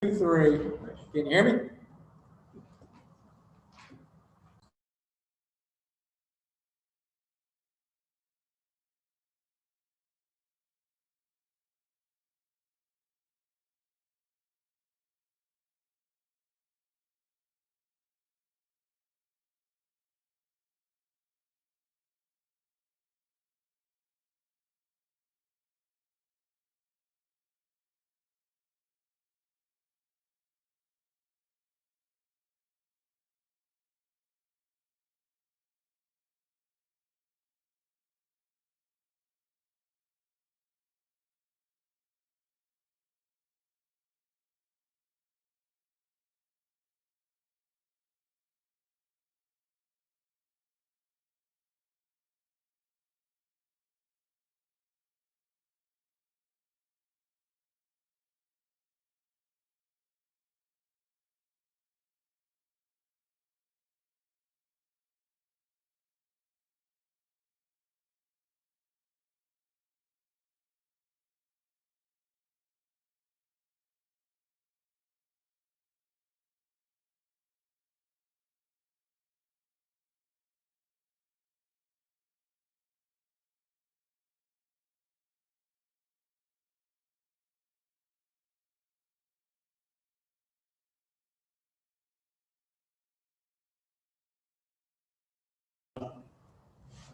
2, 3. Can you hear me?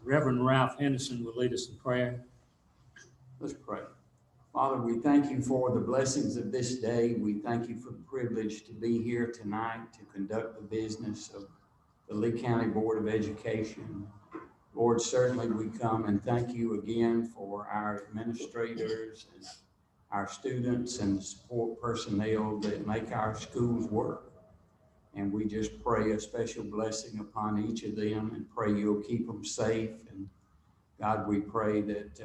Reverend Ralph Henderson will lead us in prayer. Let's pray. Father, we thank you for the blessings of this day. We thank you for the privilege to be here tonight to conduct the business of the Lee County Board of Education. Lord, certainly we come and thank you again for our administrators and our students and support personnel that make our schools work. And we just pray a special blessing upon each of them and pray you'll keep them safe. And God, we pray that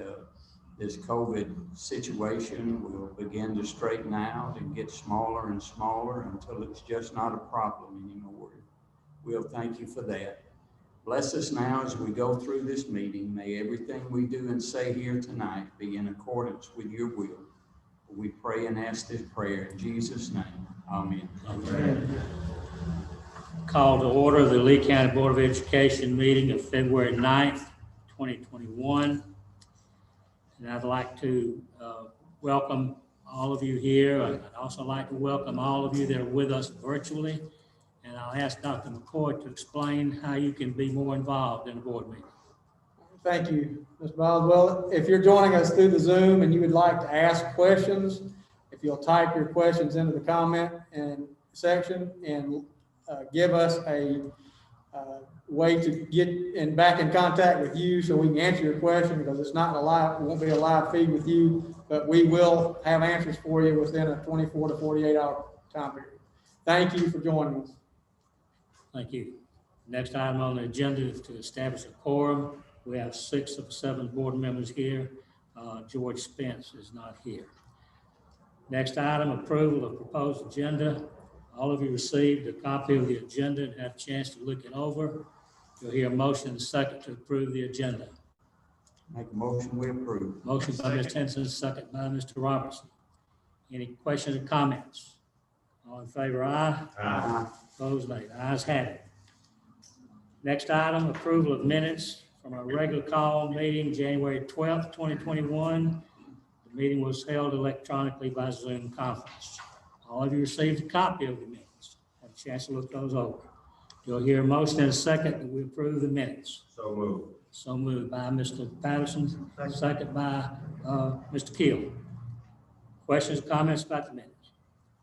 this COVID situation will begin to straighten out and get smaller and smaller until it's just not a problem anymore. We'll thank you for that. Bless us now as we go through this meeting. May everything we do and say here tonight be in accordance with your will. We pray and ask this prayer in Jesus' name. Amen. Amen. Call to order the Lee County Board of Education meeting of February 9th, 2021. And I'd like to welcome all of you here. I'd also like to welcome all of you that are with us virtually. And I'll ask Dr. McCoy to explain how you can be more involved in the board meeting. Thank you, Mr. Biles. Well, if you're joining us through the Zoom and you would like to ask questions, if you'll type your questions into the comment and section and give us a way to get back in contact with you so we can answer your question, because it's not it won't be a live feed with you, but we will have answers for you within a 24 to 48 hour time period. Thank you for joining us. Thank you. Next item on the agenda is to establish a quorum. We have 6 of 7 board members here. George Spence is not here. Next item, approval of proposed agenda. All of you received a copy of the agenda and had a chance to look it over. You'll hear a motion and a second to approve the agenda. Make a motion, we approve. Motion by Mr. Henson, second by Mr. Robertson. Any questions or comments? All in favor, aye. Aye. Opposed, nay. The ayes have it. Next item, approval of minutes from our regular call meeting, January 12th, 2021. The meeting was held electronically by Zoom conference. All of you received a copy of the minutes. Have a chance to look those over. You'll hear a motion and a second that we approve the minutes. So moved. So moved by Mr. Patterson, second by Mr. Keel. Questions, comments about the minutes?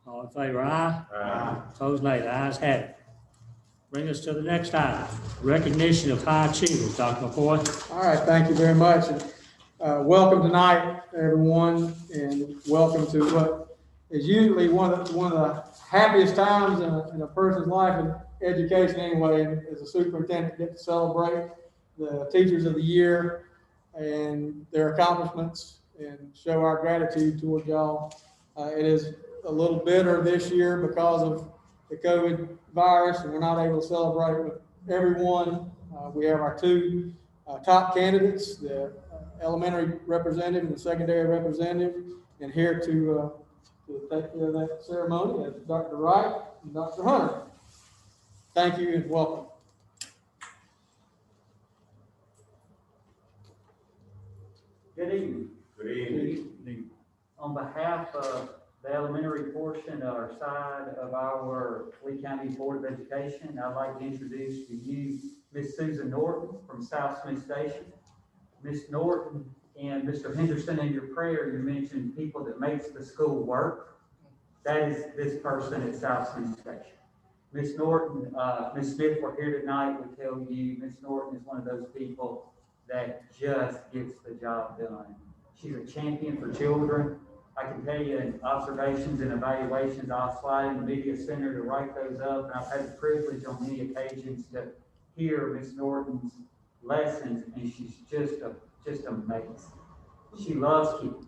All in favor, aye. Aye. Opposed, nay. The ayes have it. Bring us to the next item, recognition of high achievers. Dr. McCoy. All right, thank you very much. Welcome tonight, everyone, and welcome to what is usually one of the happiest times in a person's life in education anyway, as a superintendent, get to celebrate the teachers of the year and their accomplishments and show our gratitude toward y'all. It is a little bitter this year because of the COVID virus, and we're not able to celebrate with everyone. We have our 2 top candidates, the elementary representative and the secondary representative, and here to to take care of that ceremony is Dr. Wright and Dr. Hunter. Thank you and welcome. Good evening. Good evening. On behalf of the elementary portion or side of our Lee County Board of Education, I'd like to introduce to you Miss Susan Norton from South Smith Station. Miss Norton and Mr. Henderson, in your prayer, you mentioned people that makes the school work. That is this person at South Smith Station. Miss Norton, Miss Smith, we're here tonight to tell you Miss Norton is one of those people that just gets the job done. She's a champion for children. I can tell you in observations and evaluations, I'll slide in the media center to write those up, and I've had the privilege on many occasions to hear Miss Norton's lessons, and she's just amazing. She loves kids,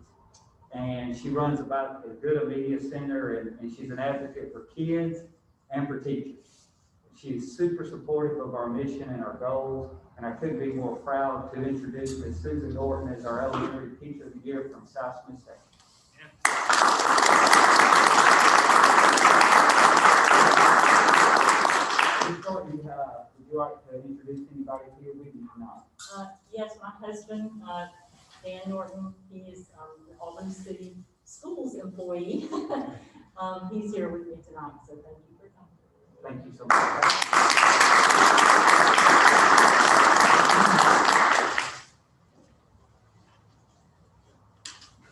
and she runs about as good a media center, and she's an advocate for kids and for teachers. She's super supportive of our mission and our goals, and I couldn't be more proud to introduce Ms. Susan Norton as our Elementary Teacher of the Year from South Smith Station. Ms. Norton, would you like to introduce anybody here with you tonight? Yes, my husband, Dan Norton, he is the Albany City Schools employee. He's here with me tonight, so thank you for coming. Thank you so much.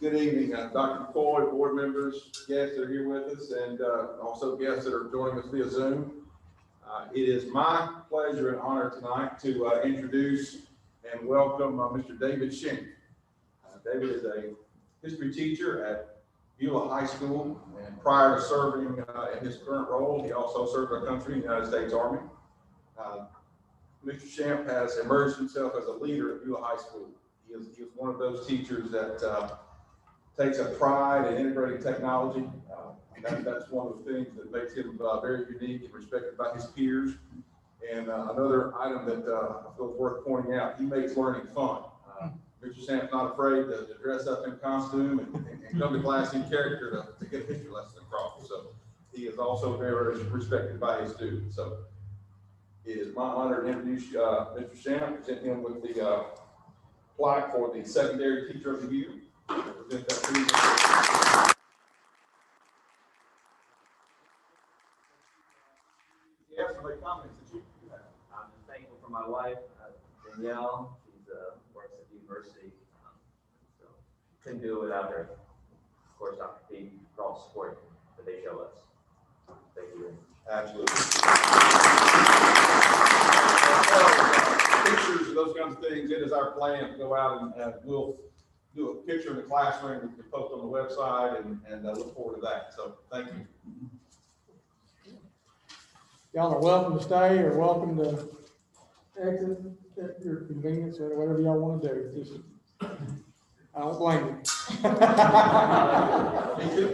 Good evening, Dr. McCoy, board members, guests that are here with us, and also guests that are joining us via Zoom. It is my pleasure and honor tonight to introduce and welcome Mr. David Schenk. David is a history teacher at Beulah High School, and prior to serving in his current role, he also served our country in the United States Army. Mr. Schenk has emerged himself as a leader at Beulah High School. He is one of those teachers that takes a pride in integrating technology. That's one of the things that makes him very unique and respected by his peers. And another item that I feel is worth pointing out, he makes learning fun. Mr. Samp's not afraid to dress up in costume and come to class in character to get a history lesson across. So he is also very respected by his students. So it is my honor to introduce Mr. Samp, present him with the plaque for the Secondary Teacher of the Year. Present that to you. You have some comments that you have. I'm just thankful for my wife, Danielle. She's works at the university, so couldn't do it without her. Of course, Dr. P for all the support that they show us. Thank you very much. Absolutely. Pictures and those kinds of things, it is our plan to go out and we'll do a picture in the classroom we can post on the website and look forward to that. So thank you. Y'all are welcome to stay or welcome to exit at your convenience or whatever y'all want to do. Just, I don't blame you.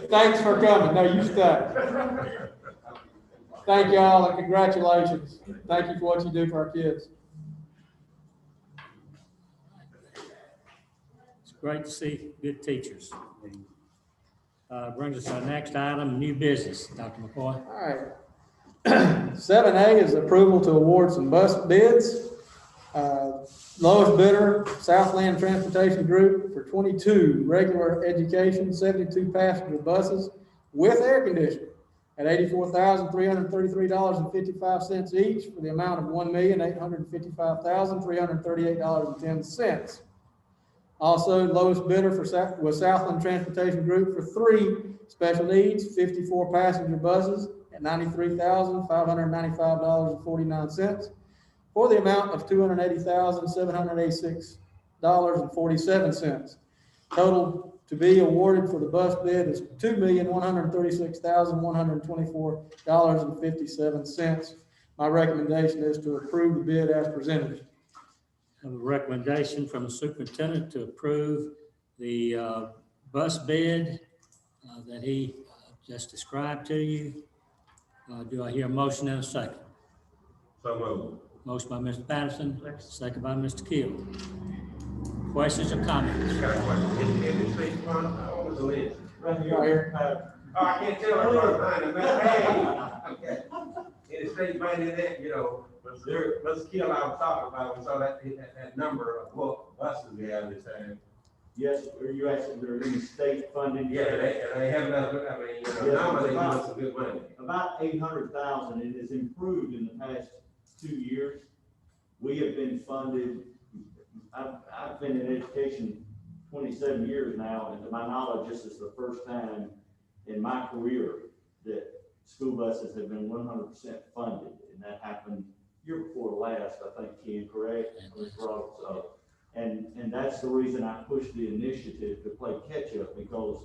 Thanks for coming. No, you stay. Thank y'all and congratulations. Thank you for what you do for our kids. It's great to see good teachers. Brings us to our next item, new business. Dr. McCoy. All right. 7A is approval to award some bus bids. Lowest bidder, Southland Transportation Group, for 22 regular education, 72 passenger buses with air conditioning at $84,333.55 each for the amount of $1,855,338.10. Also, lowest bidder was Southland Transportation Group for 3 special needs, 54 passenger buses at $93,595.49 for the amount of $280,786.47. Total to be awarded for the bus bid is $2,136,124.57. My recommendation is to approve the bid as presented. I have a recommendation from the superintendent to approve the bus bid that he just described to you. Do I hear a motion and a second? So moved. Motion by Mr. Patterson, second by Mr. Keel. Questions or comments? Right here. Oh, I can't tell everybody behind it, man. Hey, okay. In the state money that, you know, Mr. Kill, I was talking about, we saw that number of what buses we have this time. Yes, are you asking, there any state funding? Yeah, they have enough, I mean, you know, Yes, now they about- give us some good money. About 800,000, it has improved in the past 2 years. We have been funded, I've been in education 27 years now, and to my knowledge, this is the first time in my career that school buses have been 100% funded, and that happened year before last, I think, Ken, correct? Ms. Roberts, and that's the reason I pushed the initiative to play catch up, because,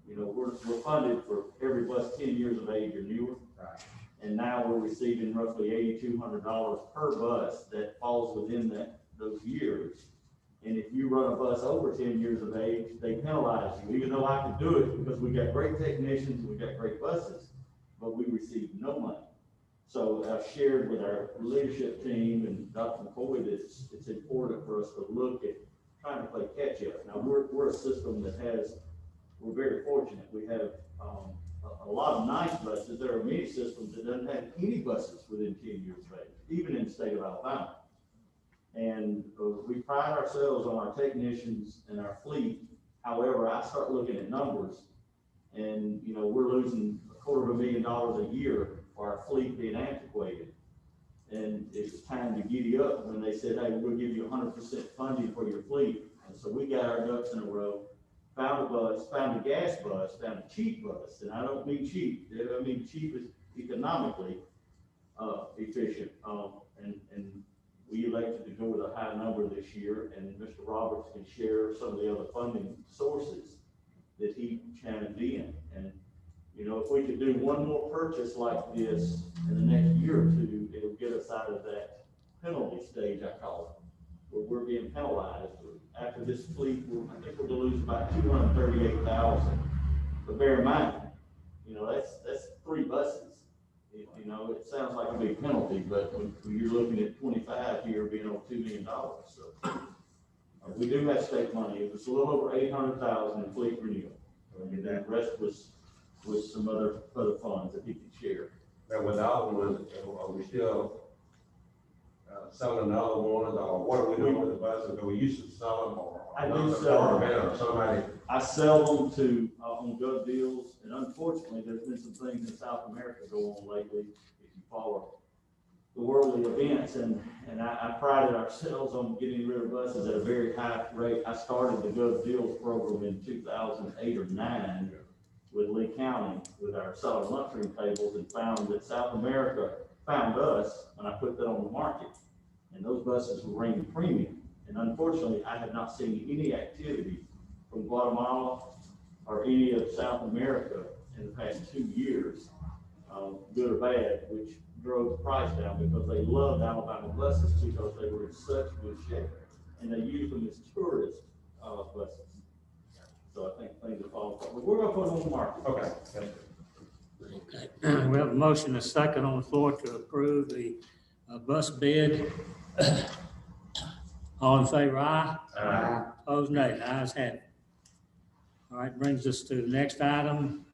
you know, we're funded for every bus 10 years of age or newer. Right. And now we're receiving roughly $8,200 per bus that falls within those years. And if you run a bus over 10 years of age, they penalize you, even though I could do it because we got great technicians, we got great buses, but we receive no money. So I've shared with our leadership team and Dr. McCoy that it's important for us to look at trying to play catch up. Now, we're a system that we're very fortunate. We have a lot of nice buses. There are many systems that doesn't have any buses within 10 years of age, even in the state of Alabama. And we pride ourselves on our technicians and our fleet. However, I start looking at numbers and, you know, we're losing $250,000 a year for our fleet being antiquated. And it was time to giddy up when they said, hey, we'll give you 100% funding for your fleet. And so we got our ducks in a row, found a bus, found a gas bus, found a cheap bus. And I don't mean cheap, I mean cheap is economically efficient. And we elected to go with a high number this year, and Mr. Roberts can share some of the other funding sources that he chimed in. And, you know, if we could do one more purchase like this in the next year or two, it'll get us out of that penalty stage, I call it, where we're being penalized. After this fleet, I think we're gonna lose about 238,000. But bear in mind, you know, that's 3 buses. You know, it sounds like a big penalty, but when you're looking at 25 here being over $2 million. So we do have state money. It was a little over 800,000 in fleet renewal. And the rest was some other funds that he could share. Now, with the other ones, are we still selling the other ones, or what are we doing with the buses? Do we used to sell them, or I do sell them. or somebody? I sell them to on Gov Deals, and unfortunately, there's been some things in South America go on lately. If you follow the worldly events, and I prided ourselves on getting rid of buses at a very high rate. I started the Gov Deals program in 2008 or 9 with Lee County with our solid lunchroom tables, and found that South America found us when I put that on the market, and those buses were ringing premium. And unfortunately, I have not seen any activity from Guatemala or any of South America in the past 2 years, good or bad, which drove the price down because they loved Alabama buses because they were in such good shape, and they used them as tourist buses. So I think things are falling apart. But we're going to put them on the market. Okay. Okay. We have a motion and a second on the floor to approve the bus bid. All in favor, aye? Aye. Opposed, nay. The ayes have it. All right, brings us to the next item,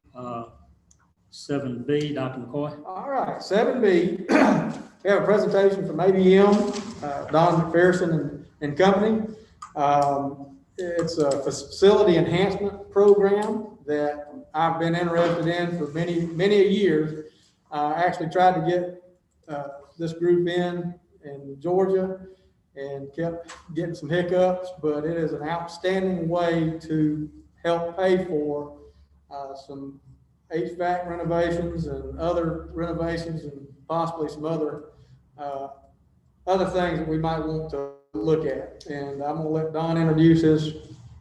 7B, Dr. McCoy. All right, 7B, we have a presentation from ABM, Don McPherson and company. It's a facility enhancement program that I've been interested in for many years. I actually tried to get this group in Georgia and kept getting some hiccups, but it is an outstanding way to help pay for some HVAC renovations and other renovations, and possibly some other things that we might want to look at. And I'm gonna let Don introduce his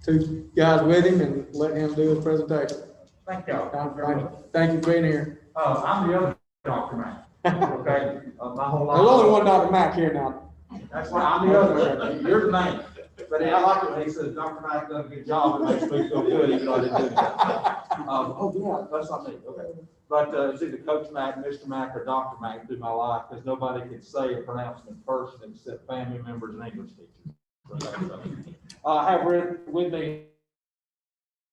2 guys with him and let him do his presentation. Thank you. Don, thank you for being here. I'm the other Dr. Mack. Okay, my whole life. There's only one Dr. Mack here now. That's why I'm the other. You're the main. But I like it when he says Dr. Mack done a good job. It makes me feel good even though I didn't do that. Oh, yeah, that's not me. Okay. But it's either Coach Mack, Mr. Mack, or Dr. Mack through my life, because nobody can say or pronounce them in person except family members and English teachers. I have with me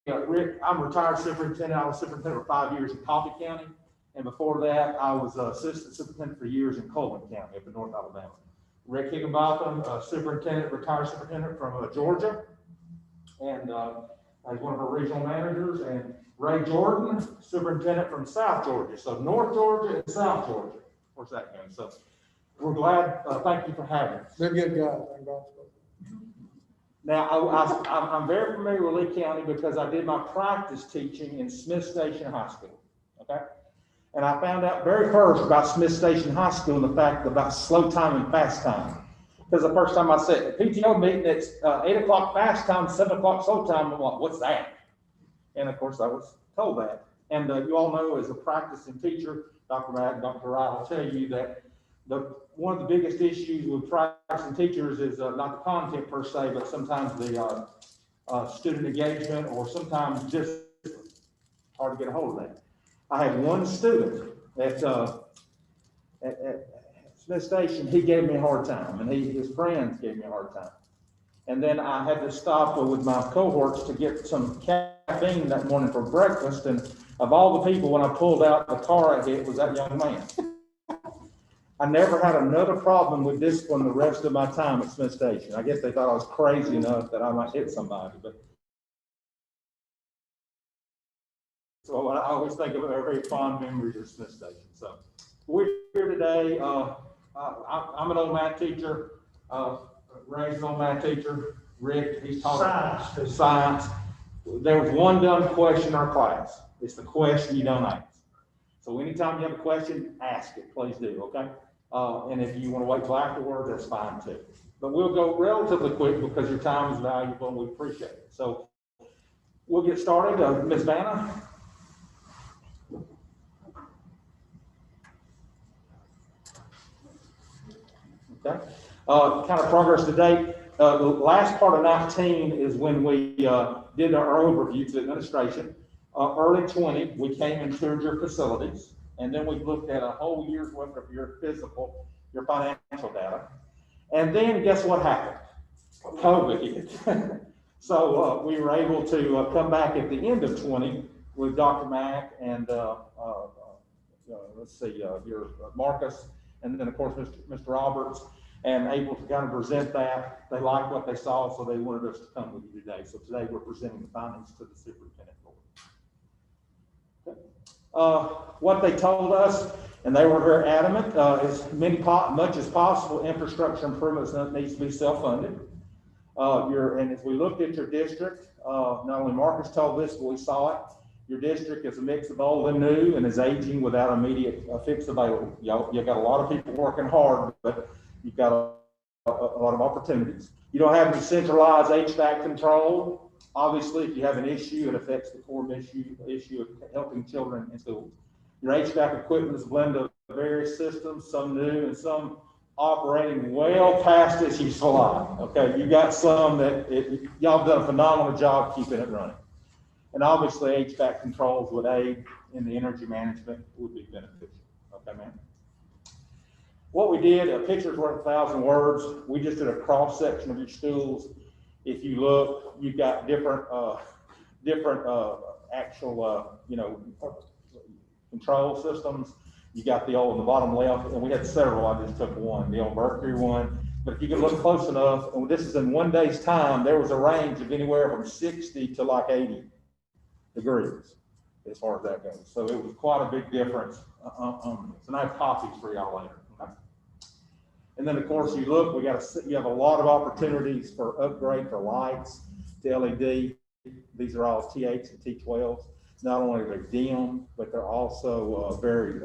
Rick, I'm a retired superintendent. I was superintendent for 5 years in Coffee County. And before that, I was assistant superintendent for years in Coleman County up in North Alabama. Rick Higginbotham, superintendent, retired superintendent from Georgia. And he's one of our regional managers. And Ray Jordan, superintendent from South Georgia. So North Georgia and South Georgia. Where's that going? So we're glad. Thank you for having us. They're good guys. Thank God. Now, I'm very familiar with Lee County because I did my practice teaching in Smith Station High School, okay? And I found out very first about Smith Station High School and the fact about slow time and fast time. Because the first time I said, PTO meeting, it's 8 o'clock fast time, 7 o'clock slow time, I'm like, what's that? And of course, I was told that. And you all know, as a practicing teacher, Dr. Matt and Dr. Wright will tell you that one of the biggest issues with practicing teachers is not the content per se, but sometimes the student engagement or sometimes just hard to get a hold of that. I had one student at Smith Station, he gave me a hard time, and his friends gave me a hard time. And then I had to stop with my cohorts to get some caffeine that morning for breakfast, and of all the people, when I pulled out the car I hit, was that young man. I never had another problem with discipline the rest of my time at Smith Station. I guess they thought I was crazy enough that I might hit somebody, but. So I always think of very fond memories of Smith Station. So we're here today. I'm an old math teacher. Ray's an old math teacher. Rick, he's taught science. There was one dumb question in our class. It's the question you don't ask. So anytime you have a question, ask it, please do, okay? And if you want to wait till afterwards, that's fine too. But we'll go relatively quick because your time is valuable and we appreciate it. So we'll get started. Ms. Vanna. Okay. Kind of progress to date. The last part of 19 is when we did our overview to the administration. Early 20, we came and toured your facilities, and then we looked at a whole year's worth of your physical, your financial data. And then guess what happened? COVID hit. So we were able to come back at the end of 20 with Dr. Mack and let's see, your Marcus, and then of course Mr. Roberts, and able to kind of present that. They liked what they saw, so they wanted us to come with you today. So today we're presenting the findings to the superintendent board. What they told us, and they were very adamant, is much as possible infrastructure improvements that needs to be self-funded. And as we looked at your district, not only Marcus told this, but we saw it. Your district is a mix of old and new and is aging without immediate fix available. You've got a lot of people working hard, but you've got a lot of opportunities. You don't have any centralized HVAC control. Obviously, if you have an issue, it affects the core issue of helping children in schools. Your HVAC equipment is a blend of various systems, some new and some operating well past its useful life. Okay, you got some that y'all have done a phenomenal job keeping it running. And obviously, HVAC controls would aid in the energy management, would be beneficial. Okay, man. What we did, a picture's worth 1,000 words. We just did a cross section of your schools. If you look, you've got different actual, control systems. You got the old on the bottom left, and we had several. I just took one, the old Mercury one. But if you can look close enough, and this is in one day's time, there was a range of anywhere from 60 to like 80 degrees as far as that goes. So it was quite a big difference. So I have copies for y'all later. Okay? And then of course you look, you have a lot of opportunities for upgrade for lights to LED. These are all T8s and T12s. Not only are they dim, but they're also very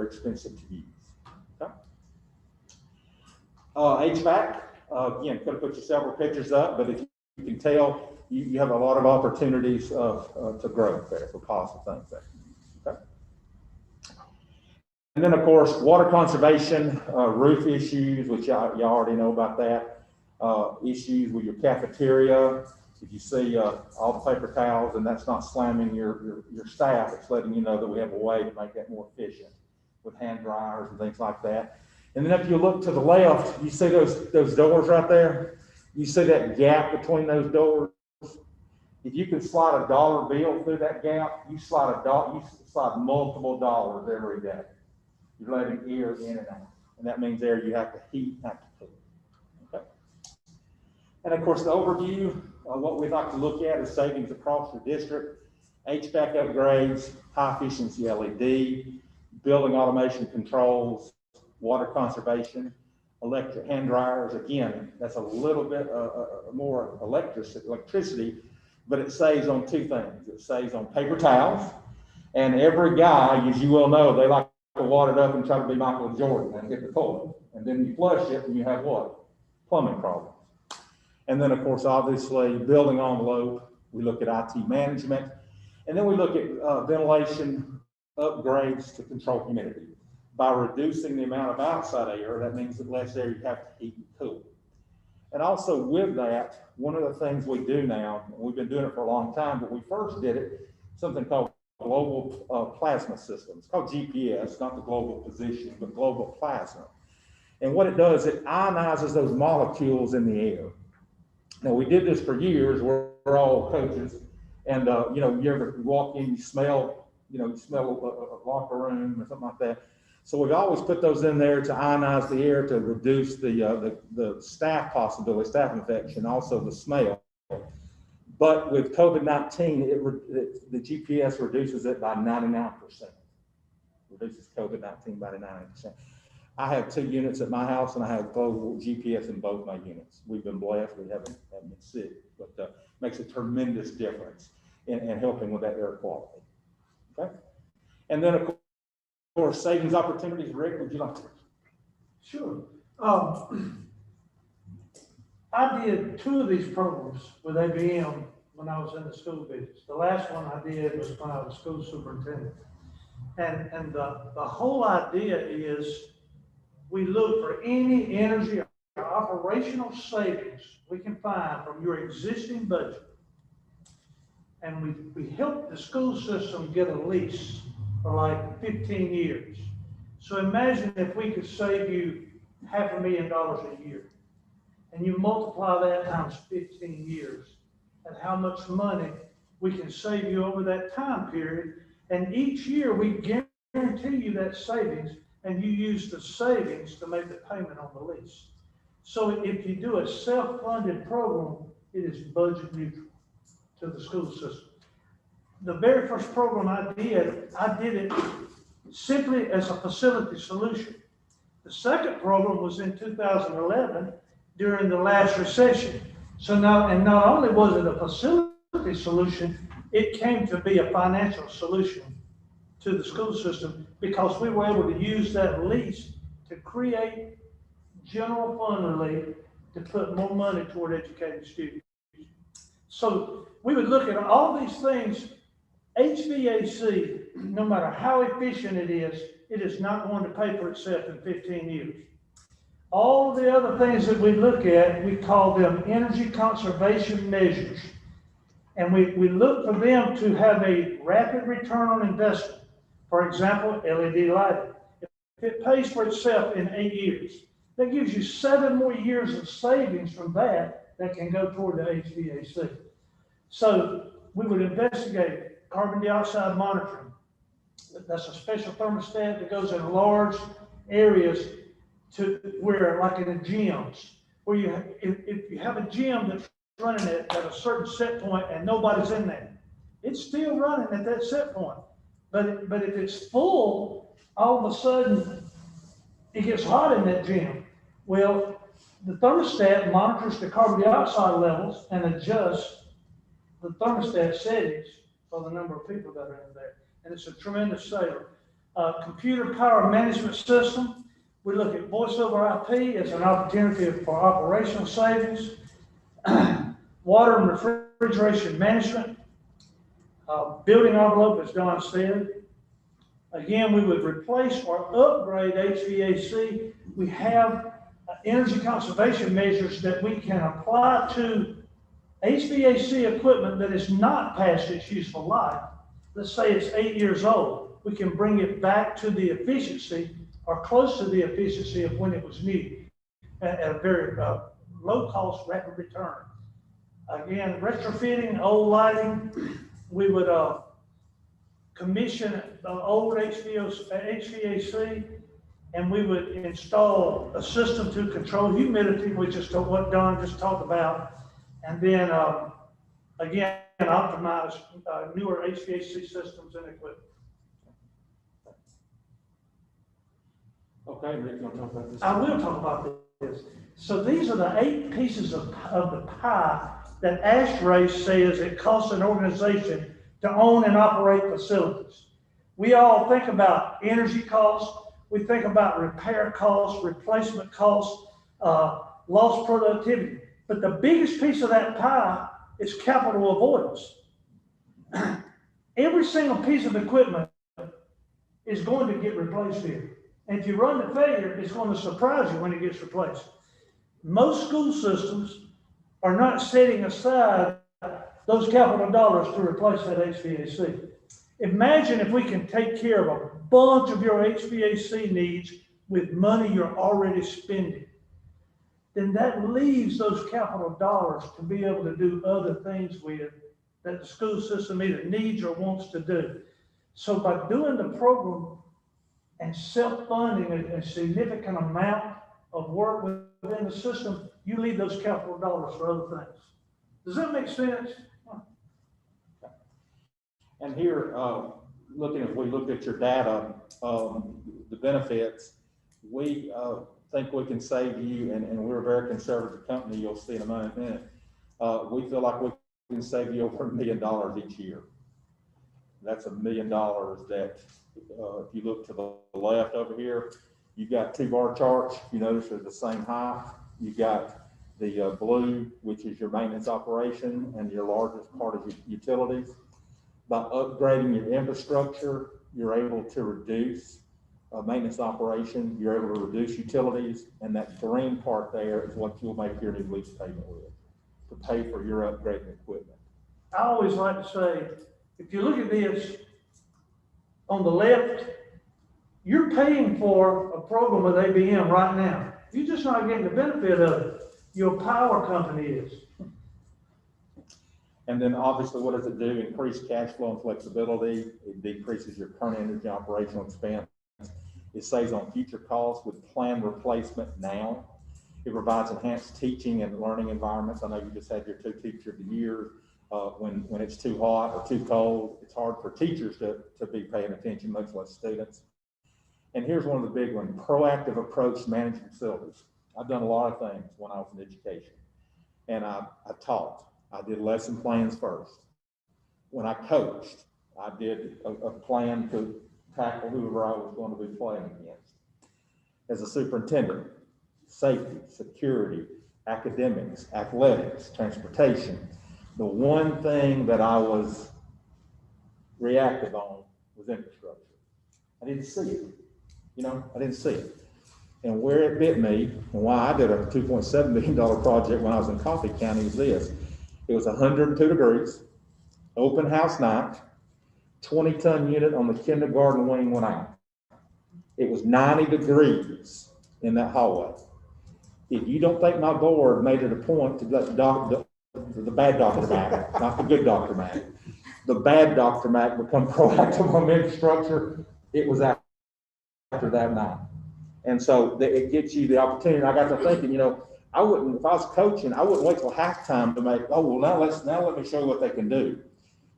expensive to use. Okay? HVAC, again, could have put you several pictures up, but if you can tell, you have a lot of opportunities to grow there for positive things there. Okay? And then of course, water conservation, roof issues, which y'all already know about that. Issues with your cafeteria. If you see all the paper towels and that's not slamming your staff, it's letting you know that we have a way to make that more efficient with hand dryers and things like that. And then if you look to the left, you see those doors right there? You see that gap between those doors? If you can slide a dollar bill through that gap, you slide multiple dollars every day. You're letting air in and out. And that means air you have to heat, not to cool. Okay? And of course, the overview, what we'd like to look at is savings across the district, HVAC upgrades, high efficiency LED, building automation controls, water conservation, electric hand dryers. Again, that's a little bit more electricity, but it saves on two things. It saves on paper towels, and every guy, as you well know, they like to wad it up and try to be Michael Jordan and get the toilet. And then you flush it and you have what? Plumbing problems. And then of course, obviously, building envelope, we look at IT management, and then we look at ventilation upgrades to control humidity. By reducing the amount of outside air, that means that less air you have to heat and cool. And also with that, one of the things we do now, and we've been doing it for a long time, but we first did it, something called global plasma systems. It's called GPS, not the global position, but global plasma. And what it does, it ionizes those molecules in the air. Now, we did this for years. We're all coaches. And, you know, you ever walk in, you smell a locker room or something like that. So we've always put those in there to ionize the air to reduce the staph possibility, staph infection, also the smell. But with COVID-19, the GPS reduces it by 99%. Reduces COVID-19 by 99%. I have 2 units at my house, and I have global GPS in both my units. We've been blessed; we haven't been sick, but makes a tremendous difference in helping with that air quality. Okay, and then of course savings opportunities. Rick, would you like to? Sure. I did 2 of these programs with ABM when I was in the school business. The last one I did was when I was school superintendent. And the whole idea is we look for any energy or operational savings we can find from your existing budget. And we help the school system get a lease for like 15 years. So imagine if we could save you $500,000 a year. And you multiply that times 15 years, and how much money we can save you over that time period. And each year we guarantee you that savings, and you use the savings to make the payment on the lease. So if you do a self-funded program, it is budget neutral to the school system. The very first program I did it simply as a facility solution. The second program was in 2011 during the last recession. So now, and not only was it a facility solution, it came to be a financial solution to the school system, because we were able to use that lease to create general fund relief to put more money toward educating students. So we would look at all these things. HVAC, no matter how efficient it is not going to pay for itself in 15 years. All the other things that we look at, we call them energy conservation measures. And we look for them to have a rapid return on investment. For example, LED lighting. If it pays for itself in 8 years, that gives you 7 more years of savings from that can go toward the HVAC. So we would investigate carbon dioxide monitoring. That's a special thermostat that goes in large areas to where, like in the gyms, where if you have a gym that's running at a certain set point and nobody's in there, it's still running at that set point. But if it's full, all of a sudden it gets hot in that gym. Well, the thermostat monitors the carbon dioxide levels and adjusts the thermostat settings for the number of people that are in there. And it's a tremendous saver. Computer power management system. We look at voice over IP as an opportunity for operational savings. Water and refrigeration management. Building envelope, as Don said. Again, we would replace or upgrade HVAC. We have energy conservation measures that we can apply to HVAC equipment that is not past its useful life. Let's say it's 8 years old. We can bring it back to the efficiency or close to the efficiency of when it was new at a very low cost, rapid return. Again, retrofitting old lighting, we would, commission the old HVAC, and we would install a system to control humidity, which is what Don just talked about. And then, again, optimize newer HVAC systems and equipment. Okay, Rick, you want to talk about this? I will talk about this. So these are the 8 pieces of the pie that ASHRAE says it costs an organization to own and operate facilities. We all think about energy costs, we think about repair costs, replacement costs, lost productivity. But the biggest piece of that pie is capital avoidance. Every single piece of equipment is going to get replaced here. And if you run to failure, it's going to surprise you when it gets replaced. Most school systems are not setting aside those capital dollars to replace that HVAC. Imagine if we can take care of a bunch of your HVAC needs with money you're already spending. Then that leaves those capital dollars to be able to do other things with that the school system either needs or wants to do. So by doing the program and self-funding a significant amount of work within the system, you leave those capital dollars for other things. Does that make sense? And here, if we looked at your data, the benefits, we think we can save you, and we're a very conservative company, you'll see in a minute. We feel like we can save you over $1 million each year. That's $1 million that, if you look to the left over here, you've got 2 bar charts. You notice they're the same height. You've got the blue, which is your maintenance operation, and your largest part of your utilities. By upgrading your infrastructure, you're able to reduce maintenance operation, you're able to reduce utilities, and that green part there is what you'll make your new lease payment with, to pay for your upgrading equipment. I always like to say, if you look at this on the left, you're paying for a program with ABM right now. You're just not getting the benefit of it. Your power company is. And then obviously, what does it do? Increase cash flow and flexibility. It decreases your current energy operational expense. It saves on future costs with planned replacement now. It provides enhanced teaching and learning environments. I know you just had your 2 teacher of the year. When it's too hot or too cold, it's hard for teachers to be paying attention, much less students. And here's one of the big ones: proactive approach to managing facilities. I've done a lot of things when I was in education, and I taught. I did lesson plans first. When I coached, I did a plan to tackle whoever I was going to be playing against. As a superintendent, safety, security, academics, athletics, transportation. The one thing that I was reactive on was infrastructure. I didn't see it. I didn't see it. And where it bit me, and why I did a $2.7 million project when I was in Coffee County, was this. It was 102 degrees, open house night, 20-ton unit on the kindergarten wing went out. It was 90 degrees in that hallway. If you don't think my board made it a point to let the bad Dr. Mack, not the good Dr. Mack, the bad Dr. Mack become proactive on infrastructure, it was after that night. And so it gives you the opportunity. I got to thinking, I wouldn't, if I was coaching, I wouldn't wait till halftime to make, now let me show you what they can do.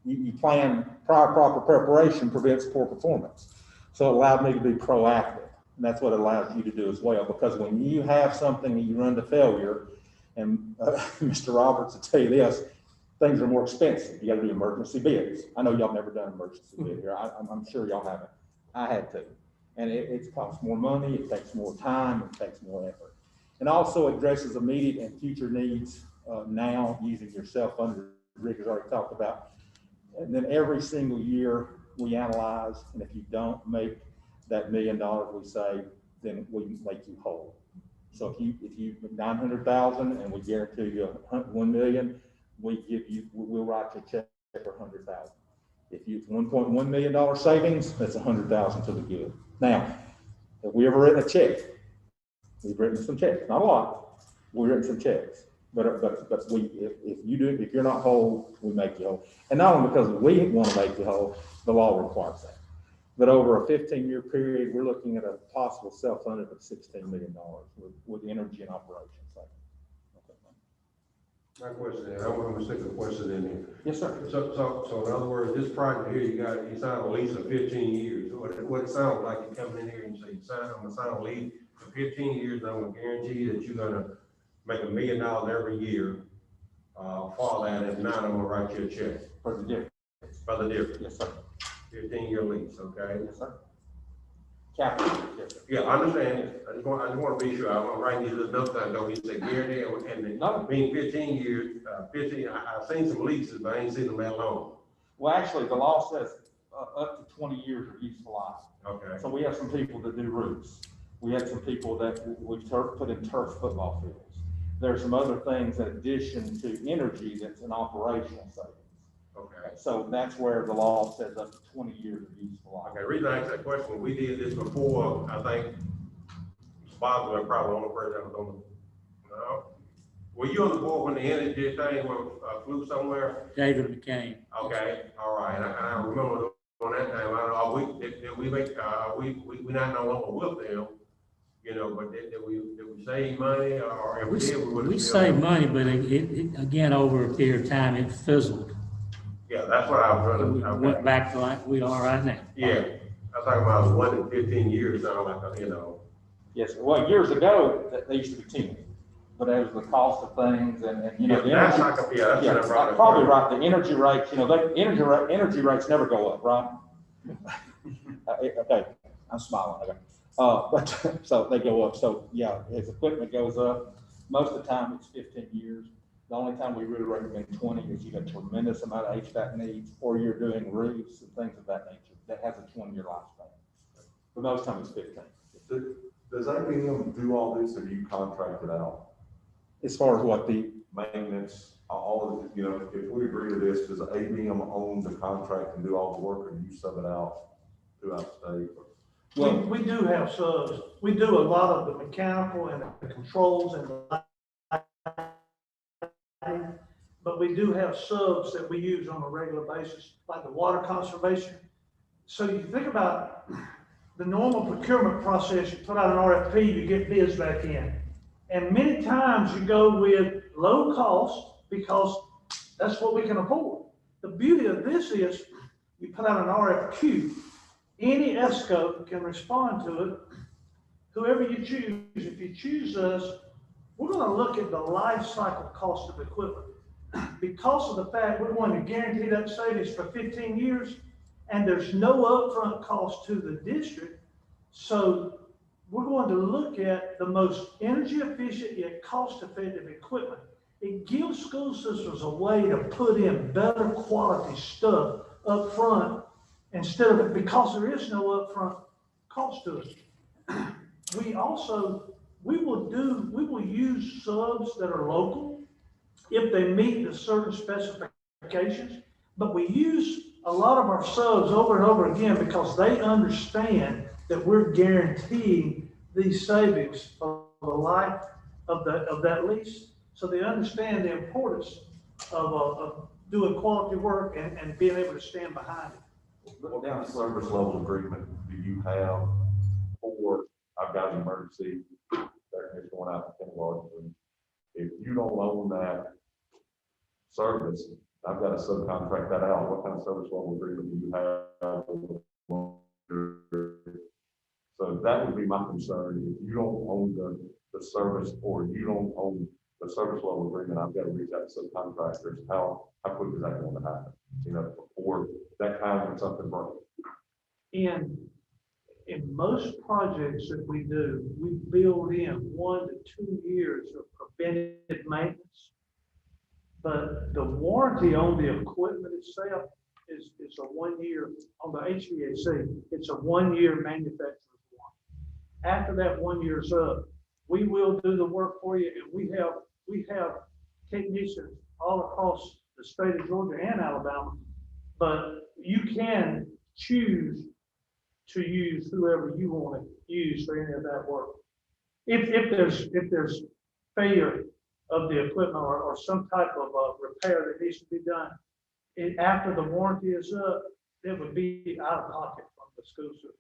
You plan prior proper preparation prevents poor performance. So it allowed me to be proactive. And that's what it allows you to do as well. Because when you have something that you run to failure, and Mr. Roberts will tell you this, things are more expensive. You got to do emergency bids. I know y'all never done emergency bid here. I'm sure y'all haven't. I had to. And it costs more money, it takes more time, it takes more effort. And also addresses immediate and future needs now using your self-funded, Rick has already talked about. And then every single year we analyze, and if you don't make that $1 million we save, then we make you whole. So if you 900,000 and we guarantee you 1 million, we'll write you a check for 100,000. If it's $1.1 million savings, that's 100,000 to the good. Now, have we ever written a check? We've written some checks, not a lot. We've written some checks. But if you're not whole, we make you whole. And not only because we want to make you whole, the law requires that. But over a 15-year period, we're looking at a possible self-funded of $16 million with energy and operations. My question is, I'm gonna stick a question in here. Yes, sir. So in other words, this project here, you signed a lease of 15 years. What it sounds like, you coming in here and you say, I'm gonna sign a lease for 15 years, and I'm gonna guarantee you that you're gonna make $1 million every year, for that, if not, I'm gonna write you a check. For the difference. For the difference. Yes, sir. 15-year lease, okay? Yes, sir. Capital. Yes, sir. Yeah, I understand. I just want to be sure. I'm writing these little notes down, though. You say guarantee, and No. being 15 years, I've seen some leases, but I ain't seen them that long. Well, actually, the law says up to 20 years of useful life. Okay. So we have some people that do roofs. We have some people that we put in turf football fields. There's some other things in addition to energy that's an operational savings. Okay. So that's where the law says up to 20 years of useful life. Okay, the reason I asked that question, when we did this before, I think Boswell probably the only person that was on the, no? Were you on the board when the energy thing flew somewhere? David McCain. Okay, all right, and I remember on that time, I don't know, did we make, we not no longer with them, you know, but did we save money, or if we did, we would have. We saved money, but it, again, over a period of time, it fizzled. Yeah, that's what I was We running. went back to like we are right now. Yeah, I was talking about 1 in 15 years, sound like, you know. Yes, sir. Well, years ago, they used to be 10, but as the cost of things and you know, the That's energy, like, that's what I brought up. probably right. The energy rates, you know, energy rates never go up, right? Okay, I'm smiling. Okay. But so they go up. So yeah, as equipment goes up, most of the time it's 15 years. The only time we really recommend 20 is you got a tremendous amount of HVAC needs, or you're doing roofs and things of that nature that has a 20-year lifespan. But most times it's 15. Does ABM do all this, or do you contract it out? As far as what the Maintenance, all of it, you know, if we agree to this, does ABM own the contract and do all the work, or do you sub it out throughout the state? Well, We do have subs. We do a lot of the mechanical and the controls and the lighting, but we do have subs that we use on a regular basis, like the water conservation. So you think about the normal procurement process, you put out an RFP, you get bids back in. And many times you go with low cost because that's what we can afford. The beauty of this is you put out an RFQ, any ESCO can respond to it. Whoever you choose, if you choose us, we're going to look at the life cycle cost of equipment. Because of the fact we're going to guarantee that savings for 15 years, and there's no upfront cost to the district. So we're going to look at the most energy efficient yet cost effective equipment. It gives school systems a way to put in better quality stuff up front instead of it, because there is no upfront cost to it. We will use subs that are local if they meet the certain specifications, but we use a lot of our subs over and over again because they understand that we're guaranteeing these savings of the life of that lease. So they understand the importance of doing quality work and being able to stand behind it. What kind of service level agreement do you have for, I've got an emergency, technician going out to Kenworth, if you don't own that service, I've got to subcontract that out, what kind of service level agreement do you have? So that would be my concern, if you don't own the service, or you don't own the service level agreement, I've got to reach out to subcontractors, how quick is that going to happen? You know, before that time when something broke. In most projects that we do, we build in 1 to 2 years of preventative maintenance. But the warranty on the equipment itself is a 1 year, on the HVAC, it's a 1 year manufacturer's warranty. After that 1 year's up, we will do the work for you, and we have technicians all across the state of Georgia and Alabama, but you can choose to use whoever you want to use for any of that work. If there's failure of the equipment or some type of repair that needs to be done, after the warranty is up, it would be out of pocket from the school system.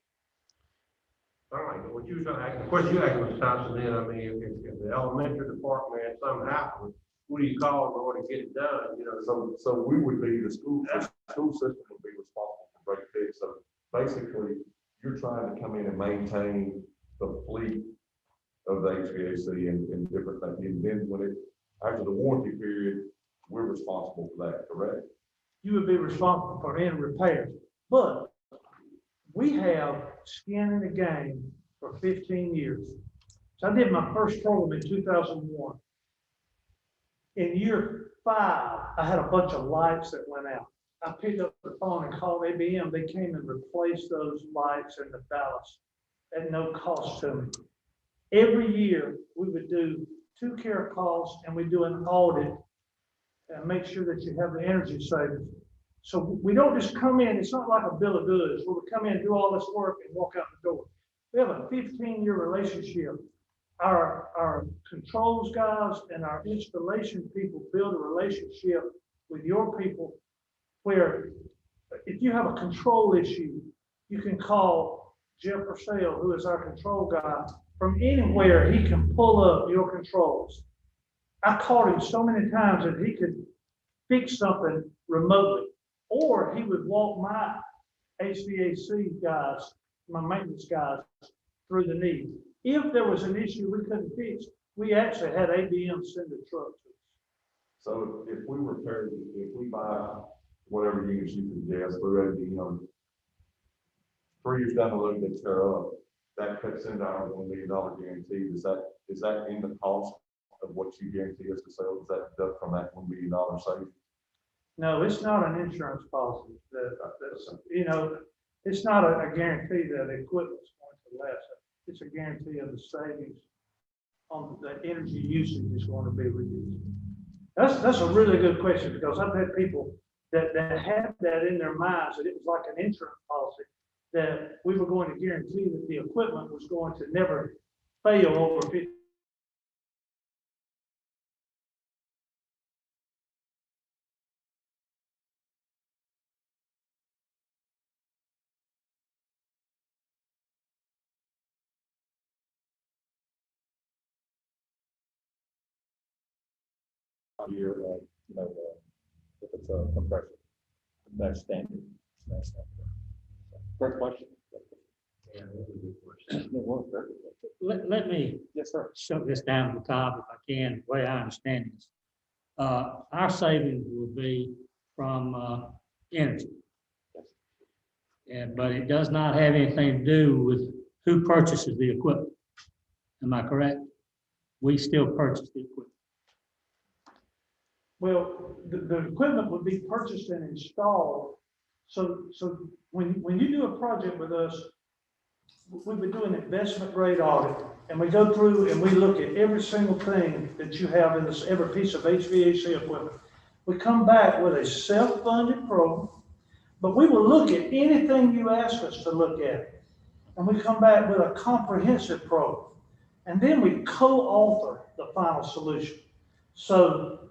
All right, but what you trying to act, of course, you act with Thompson then, I mean, if the elementary department had something happen, who do you call in order to get it done, you know? So we would be, the school system would be responsible for break fix. So basically, you're trying to come in and maintain the fleet of the HVAC and different things. And then after the warranty period, we're responsible for that, correct? You would be responsible for any repairs, but we have skin in the game for 15 years. So I did my first program in 2001. In year 5, I had a bunch of lights that went out. I picked up the phone and called ABM. They came and replaced those lights in the ballast at no cost to me. Every year, we would do 2 care calls and we do an audit and make sure that you have the energy savings. So we don't just come in, it's not like a bill of goods where we come in, do all this work and walk out the door. We have a 15-year relationship. Our controls guys and our installation people build a relationship with your people where if you have a control issue, you can call Jeff Purcell, who is our control guy, from anywhere. He can pull up your controls. I called him so many times that he could fix something remotely, or he would walk my HVAC guys, my maintenance guys, through the need. If there was an issue we couldn't fix, we actually had ABM send a truck to us. So if we buy whatever units you suggest through ABM, 3 years down the road, they tear up, that cuts into our $1 million guarantee. Is that in the cost of what you guarantee us to sell? Is that deduct from that $1 million savings? No, it's not an insurance policy. It's not a guarantee that the equipment's going to last. It's a guarantee of the savings on the energy usage is going to be reduced. That's a really good question, because I've had people that had that in their minds, that it was like an insurance policy, that we were going to guarantee that the equipment was going to never fail over 50. Year, if it's a compressor, that's standard. That's standard. Great question. Let me Yes, sir. shut this down to the top if I can, the way I understand this. Our savings will be from energy. But it does not have anything to do with who purchases the equipment. Am I correct? We still purchase the equipment. Well, the equipment would be purchased and installed. So when you do a project with us, we would do an investment grade audit, and we go through and we look at every single thing that you have in this, every piece of HVAC equipment. We come back with a self-funded program, but we will look at anything you ask us to look at. And we come back with a comprehensive program. And then we co-author the final solution. So,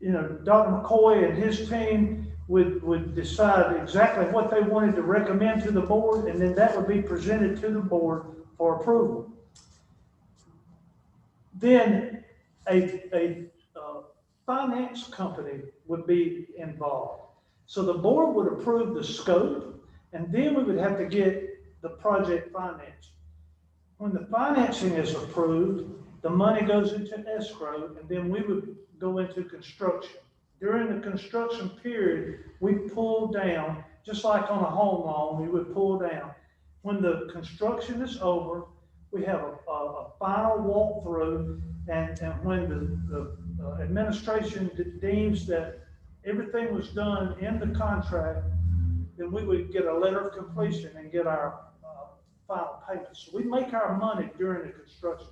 Dr. McCoy and his team would decide exactly what they wanted to recommend to the board, and then that would be presented to the board for approval. Then a finance company would be involved. So the board would approve the scope, and then we would have to get the project financed. When the financing is approved, the money goes into escrow, and then we would go into construction. During the construction period, we pull down, just like on a home loan, we would pull down. When the construction is over, we have a final walkthrough, and when the administration deems that everything was done in the contract, then we would get a letter of completion and get our final payment. So we make our money during the construction.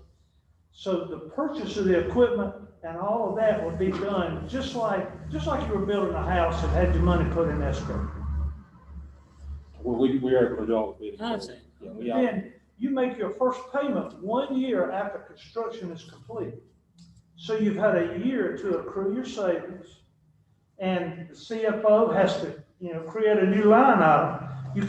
So the purchase of the equipment and all of that would be done just like you were building a house and had your money put in escrow. Well, we are able to do all the business. I understand. Yeah, Then you make your first payment 1 year after construction is complete. So you've had a year to accrue your savings, and the CFO has to, create a new line item. You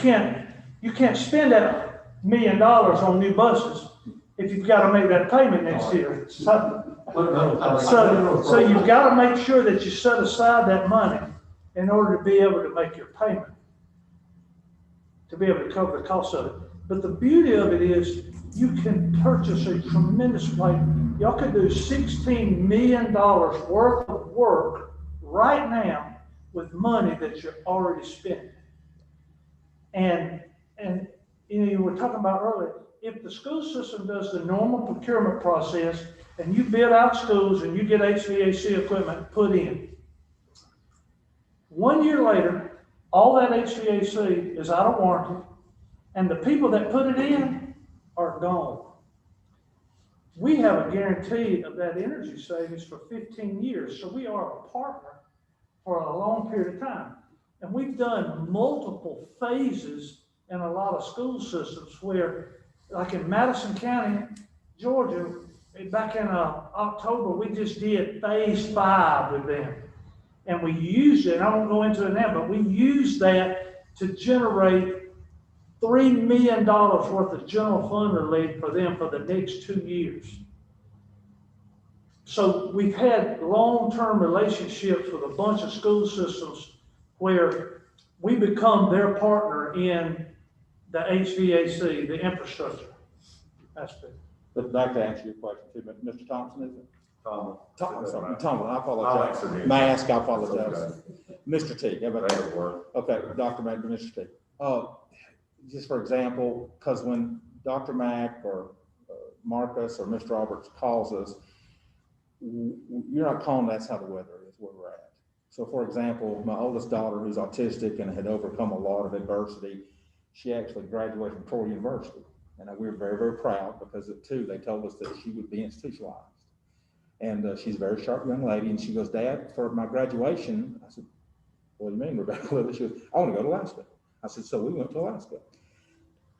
can't spend that $1 million on new buses if you've got to make that payment next year. So you've got to make sure that you set aside that money in order to be able to make your payment, to be able to cover the cost of it. But the beauty of it is you can purchase a tremendous, y'all could do $16 million worth of work right now with money that you're already spending. And you were talking about earlier, if the school system does the normal procurement process and you bid out schools and you get HVAC equipment put in, 1 year later, all that HVAC is out of warranty and the people that put it in are gone. We have a guarantee of that energy savings for 15 years, so we are a partner for a long period of time. And we've done multiple phases in a lot of school systems where, like in Madison County, Georgia, back in October, we just did phase 5 with them. And we used it, I won't go into it now, but we used that to generate $3 million worth of general fund relief for them for the next 2 years. So we've had long-term relationships with a bunch of school systems where we become their partner in the HVAC, the infrastructure aspect. But I'd like to answer your question too, but Mr. Thompson, is it? Tom, Tom, I apologize. May I ask, I apologize. Mr. T, how about that? Okay, Dr. Mack, Mr. T. Just for example, because when Dr. Mack or Marcus or Mr. Roberts calls us, you're not calling that's how the weather is where we're at. So for example, my oldest daughter, who's autistic and had overcome a lot of adversity, she actually graduated from Troy University. And we were very, very proud because they told us that she would be institutionalized. And she's a very sharp young lady. And she goes, Dad, for my graduation, I said, what do you mean, Rebecca Lily? She goes, I want to go to Alaska. I said, so we went to Alaska.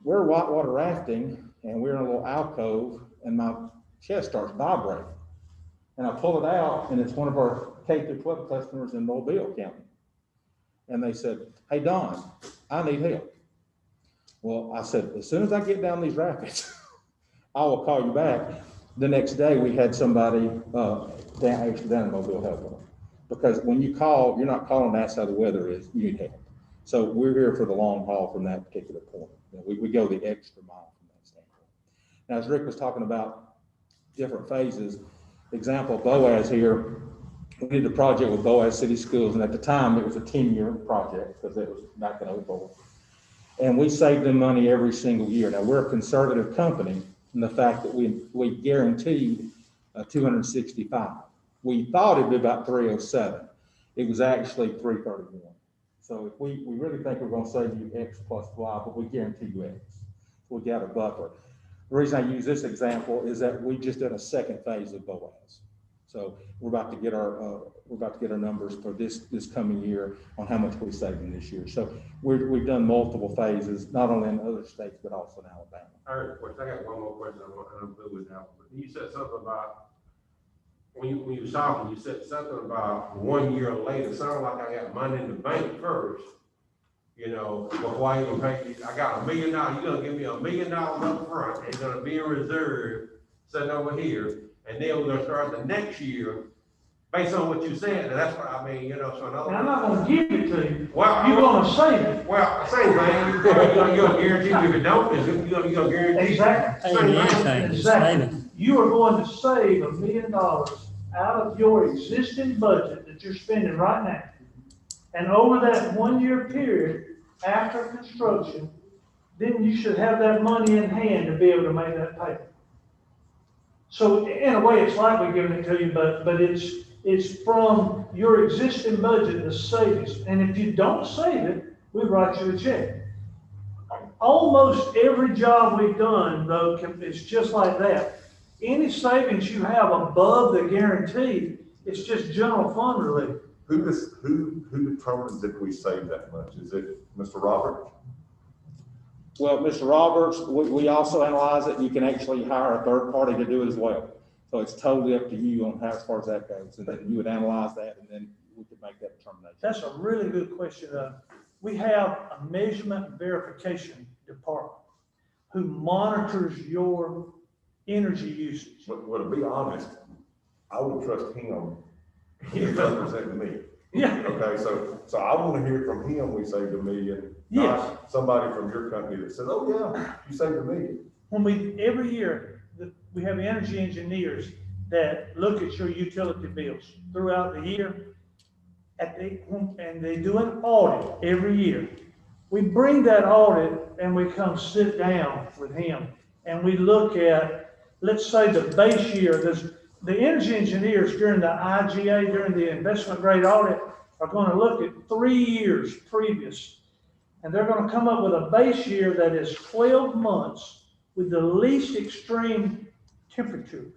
We're whitewater rafting and we're in a little alcove and my chest starts vibrating. And I pull it out and it's one of our K-12 customers in Mobile County. And they said, hey, Don, I need help. Well, I said, as soon as I get down these rapids, I will call you back. The next day we had somebody down in Mobile helping them. Because when you call, you're not calling to ask how the weather is, you need help. So we're here for the long haul from that particular point. We go the extra mile from that standpoint. Now, as Rick was talking about different phases, example, Boaz here, we did a project with Boaz City Schools, and at the time it was a 10-year project because it was back in 2004. And we saved them money every single year. Now, we're a conservative company in the fact that we guaranteed 265. We thought it'd be about 307. It was actually 331. So if we really think we're going to save you X plus Y, but we guarantee you X. We got a buffer. The reason I use this example is that we just did a second phase of Boaz. So we're about to get our numbers for this coming year on how much we saved in this year. So we've done multiple phases, not only in other states but also in Alabama. All right, I got one more question I want to know with now. You said something about when you were talking, you said something about 1 year later. It sounded like I got money in the bank first, before I even pay you. I got $1 million. You're gonna give me $1 million up front. It's gonna be in reserve, sitting over here. And then we're gonna start the next year based on what you said. And that's what I mean, so another. I'm not gonna give it to you. Well, you're gonna save it. Well, same thing. You're gonna guarantee me if it don't, you're gonna guarantee. Exactly. Exactly. You are going to save $1 million out of your existing budget that you're spending right now. And over that 1 year period after construction, then you should have that money in hand to be able to make that payment. So in a way, it's like we're giving it to you, but it's from your existing budget, the savings. And if you don't save it, we write you a check. Almost every job we've done, though, it's just like that. Any savings you have above the guarantee, it's just general fund relief. Who determines if we save that much? Is it Mr. Roberts? Well, Mr. Roberts, we also analyze it. You can actually hire a third party to do it as well. So it's totally up to you on how, as far as that goes, and then you would analyze that, and then we could make that determination. That's a really good question. We have a measurement and verification department who monitors your energy usage. Well, to be honest, I would trust him. He's representing me. Yeah. Okay, so I want to hear from him, we saved $1 million. Yes. Not somebody from your company that says, oh yeah, you saved $1 million. When every year, we have energy engineers that look at your utility bills throughout the year, and they do an audit every year. We bring that audit and we come sit down with him, and we look at, let's say the base year, the energy engineers during the IGA, during the investment grade audit, are going to look at 3 years previous. And they're going to come up with a base year that is 12 months with the least extreme temperatures.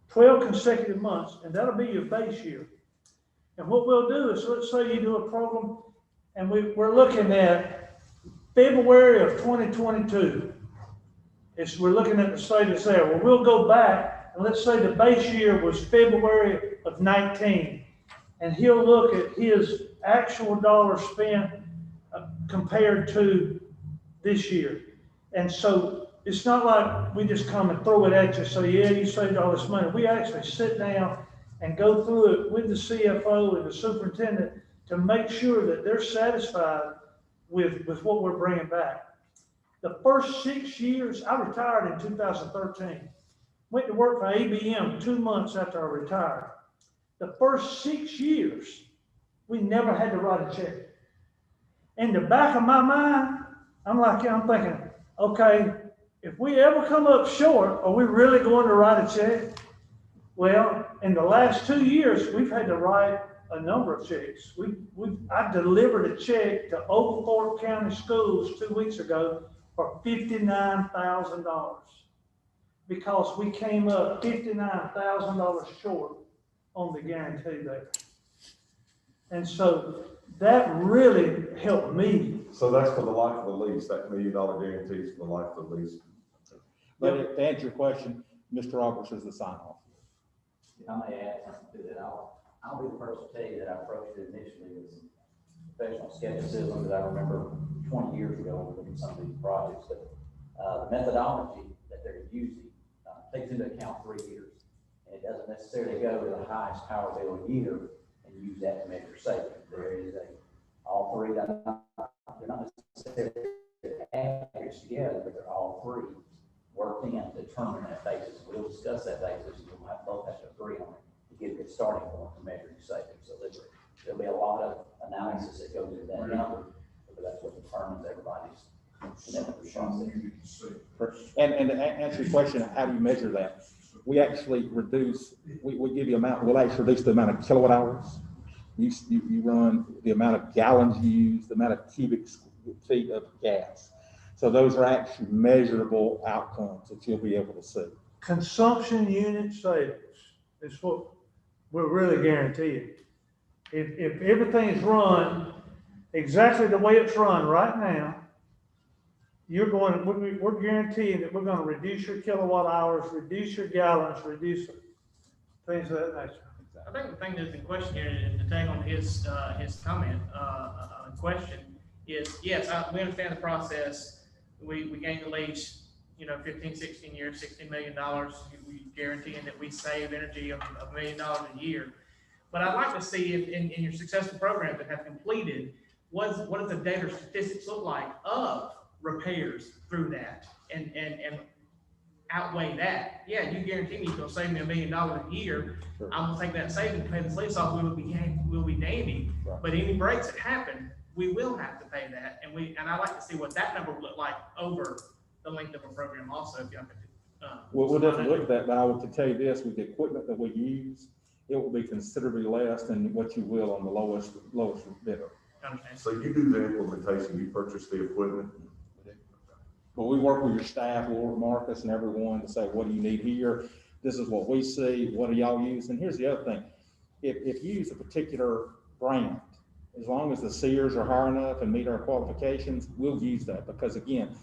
12 consecutive months, and that'll be your base year. And what we'll do is, let's say you do a program, and we're looking at February of 2022. We're looking at the status there. Well, we'll go back, and let's say the base year was February of 19. And he'll look at his actual dollars spent compared to this year. And so it's not like we just come and throw it at you, say, yeah, you saved all this money. We actually sit down and go through it with the CFO and the superintendent to make sure that they're satisfied with what we're bringing back. The first 6 years, I retired in 2013. Went to work for ABM 2 months after I retired. The first 6 years, we never had to write a check. In the back of my mind, I'm thinking, okay, if we ever come up short, are we really going to write a check? Well, in the last 2 years, we've had to write a number of checks. I delivered a check to Oglethorpe County Schools 2 weeks ago for $59,000 because we came up $59,000 short on the guarantee there. And so that really helped me. So that's for the life of the lease, that $1 million guarantee is for the life of the lease. But to answer your question, Mr. Roberts is the sign-off. If I may add something to that, I'll be the first to tell you that I approached it initially with some professional skepticism that I remember 20 years ago looking at some of these projects. But the methodology that they're using takes into account 3 years. And it doesn't necessarily go to the highest power bill year and use that to measure savings. There is all three, they're not necessarily averaged together, but they're all three worked in to determine that basis. We'll discuss that basis, and we'll both have to agree on it to get a good starting point for measuring savings. So there'll be a lot of analysis that goes into that number, but that's what determines everybody's commitment response. And to answer your question, how do you measure that? We actually reduce, we give you we'll actually reduce the amount of kilowatt hours. You run the amount of gallons you use, the amount of cubic feet of gas. So those are actually measurable outcomes that you'll be able to see. Consumption unit savings is what we're really guaranteeing. If everything is run exactly the way it's run right now, we're guaranteeing that we're going to reduce your kilowatt hours, reduce your gallons, reduce things of that nature. I think the thing that's in question here, and to take on his comment, question is, yes, we understand the process. We gained the lease, 15, 16 years, $16 million. We guaranteeing that we save energy of $1 million a year. But I'd like to see if in your successful programs that have completed, what does the data statistics look like of repairs through that and outweigh that? Yeah, you guarantee me you're gonna save me $1 million a year. Sure. I'm gonna take that savings, pay the lease off, we'll be dandy. Right. But any breaks that happen, we will have to pay that. And I'd like to see what that number would look like over the length of a program also, if y'all could. We'll definitely look at that, but I will tell you this, with the equipment that we use, it will be considerably less than what you will on the lowest bidder. So you do the implementation, you purchase the equipment? But we work with your staff, we'll work with Marcus and everyone to say, what do you need here? This is what we see, what do y'all use? And here's the other thing. If you use a particular brand, as long as the SEERs are high enough and meet our qualifications, we'll use that because again,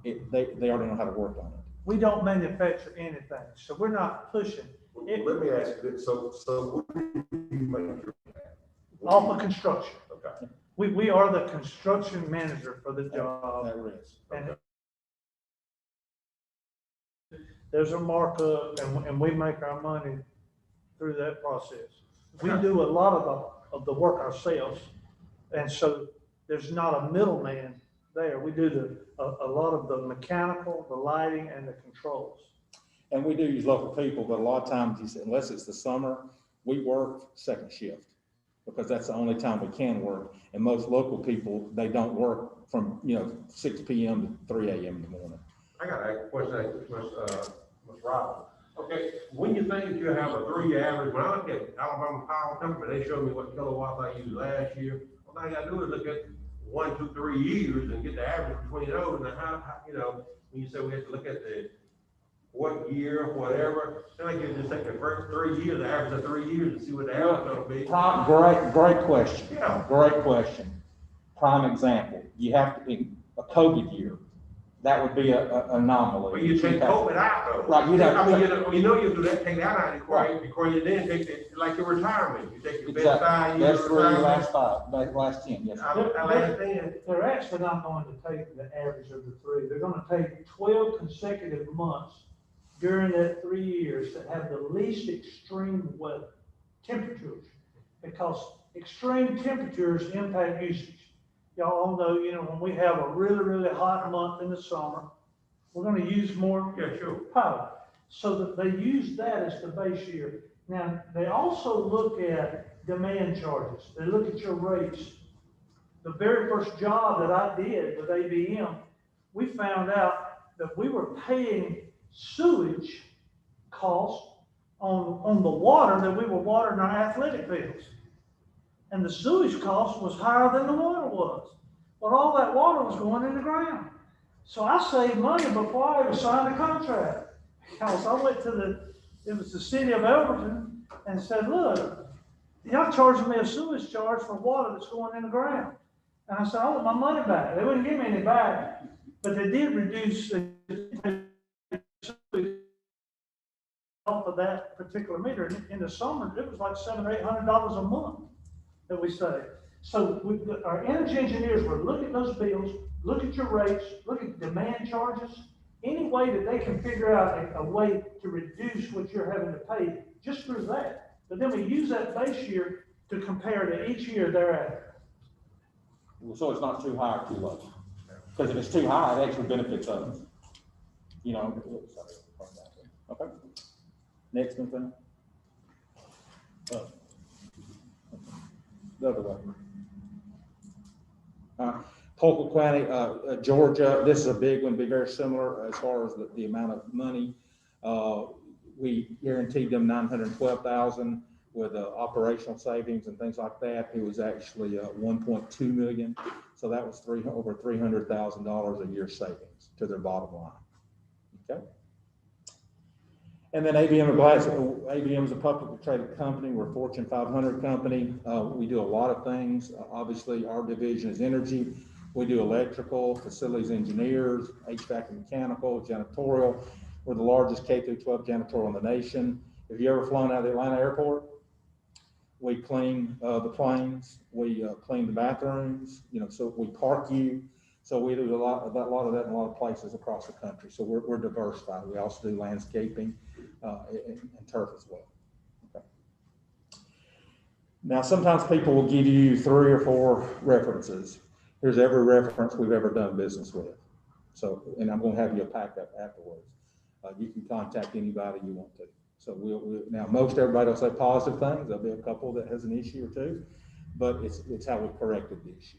they already know how to work on it. We don't manufacture anything, so we're not pushing. Let me ask you this, so what do you make your Off of construction. Okay. We are the construction manager for the job. That risk. And there's a markup and we make our money through that process. We do a lot of the work ourselves. And so there's not a middleman there. We do a lot of the mechanical, the lighting and the controls. And we do use local people, but a lot of times, unless it's the summer, we work second shift because that's the only time we can work. And most local people, they don't work from, 6 p.m. to 3 a.m. in the morning. I got a question, Ms. Robert. Okay, when you think that you have a 3-year average, when I look at Alabama Power Company, they showed me what kilowatts I used last year. All I gotta do is look at 1, 2, 3 years and get the average between those. And how when you say we have to look at what year, whatever, then I can just take the first 3 years, the average of 3 years and see what the average is gonna be. Great question. Yeah. Great question. Prime example, you have to, in a COVID year, that would be an anomaly. But you take COVID out though. Right, you'd have to you do that, take that out of the equation, because you then take it, like your retirement, you take your best 5 years. That's for your last 10, yes. I understand. They're actually not going to take the average of the 3. They're going to take 12 consecutive months during that 3 years that have the least extreme weather temperatures, because extreme temperatures impact usage. Y'all all know, when we have a really, really hot month in the summer, we're going to use more power. So that they use that as the base year. Now, they also look at demand charges. They look at your rates. The very first job that I did with ABM, we found out that we were paying sewage costs on the water that we were watering our athletic fields. And the sewage cost was higher than the water was. Well, all that water was going in the ground. So I saved money before I ever signed a contract. Because I went to it was the city of Elberton and said, look, y'all charging me a sewage charge for water that's going in the ground. And I said, I want my money back. They wouldn't give me any back, but they did reduce the off of that particular meter. In the summer, it was like $700 or $800 a month that we saved. So our energy engineers would look at those bills, look at your rates, look at demand charges, any way that they can figure out a way to reduce what you're having to pay just through that. But then we use that base year to compare to each year thereafter. So it's not too high or too low. Because if it's too high, it actually benefits us. Okay. Next one. The other way. Polk County, Georgia, this is a big one, be very similar as far as the amount of money. We guaranteed them $912,000 with operational savings and things like that. It was actually $1.2 million. So that was over $300,000 a year savings to their bottom line. Okay. And then ABM is a publicly traded company. We're a Fortune 500 company. We do a lot of things. Obviously, our division is energy. We do electrical, facilities engineers, HVAC and mechanical, janitorial. We're the largest K-12 janitorial in the nation. Have you ever flown out of the Atlanta airport? We clean the planes. We clean the bathrooms. So we park you. So we do a lot of that in a lot of places across the country. So we're diversified. We also do landscaping and turf as well. Okay. Now, sometimes people will give you 3 or 4 references. Here's every reference we've ever done business with. So, and I'm going to have you a pack up afterwards. You can contact anybody you want to. So now most everybody will say positive things. There'll be a couple that has an issue or two, but it's how we corrected the issue.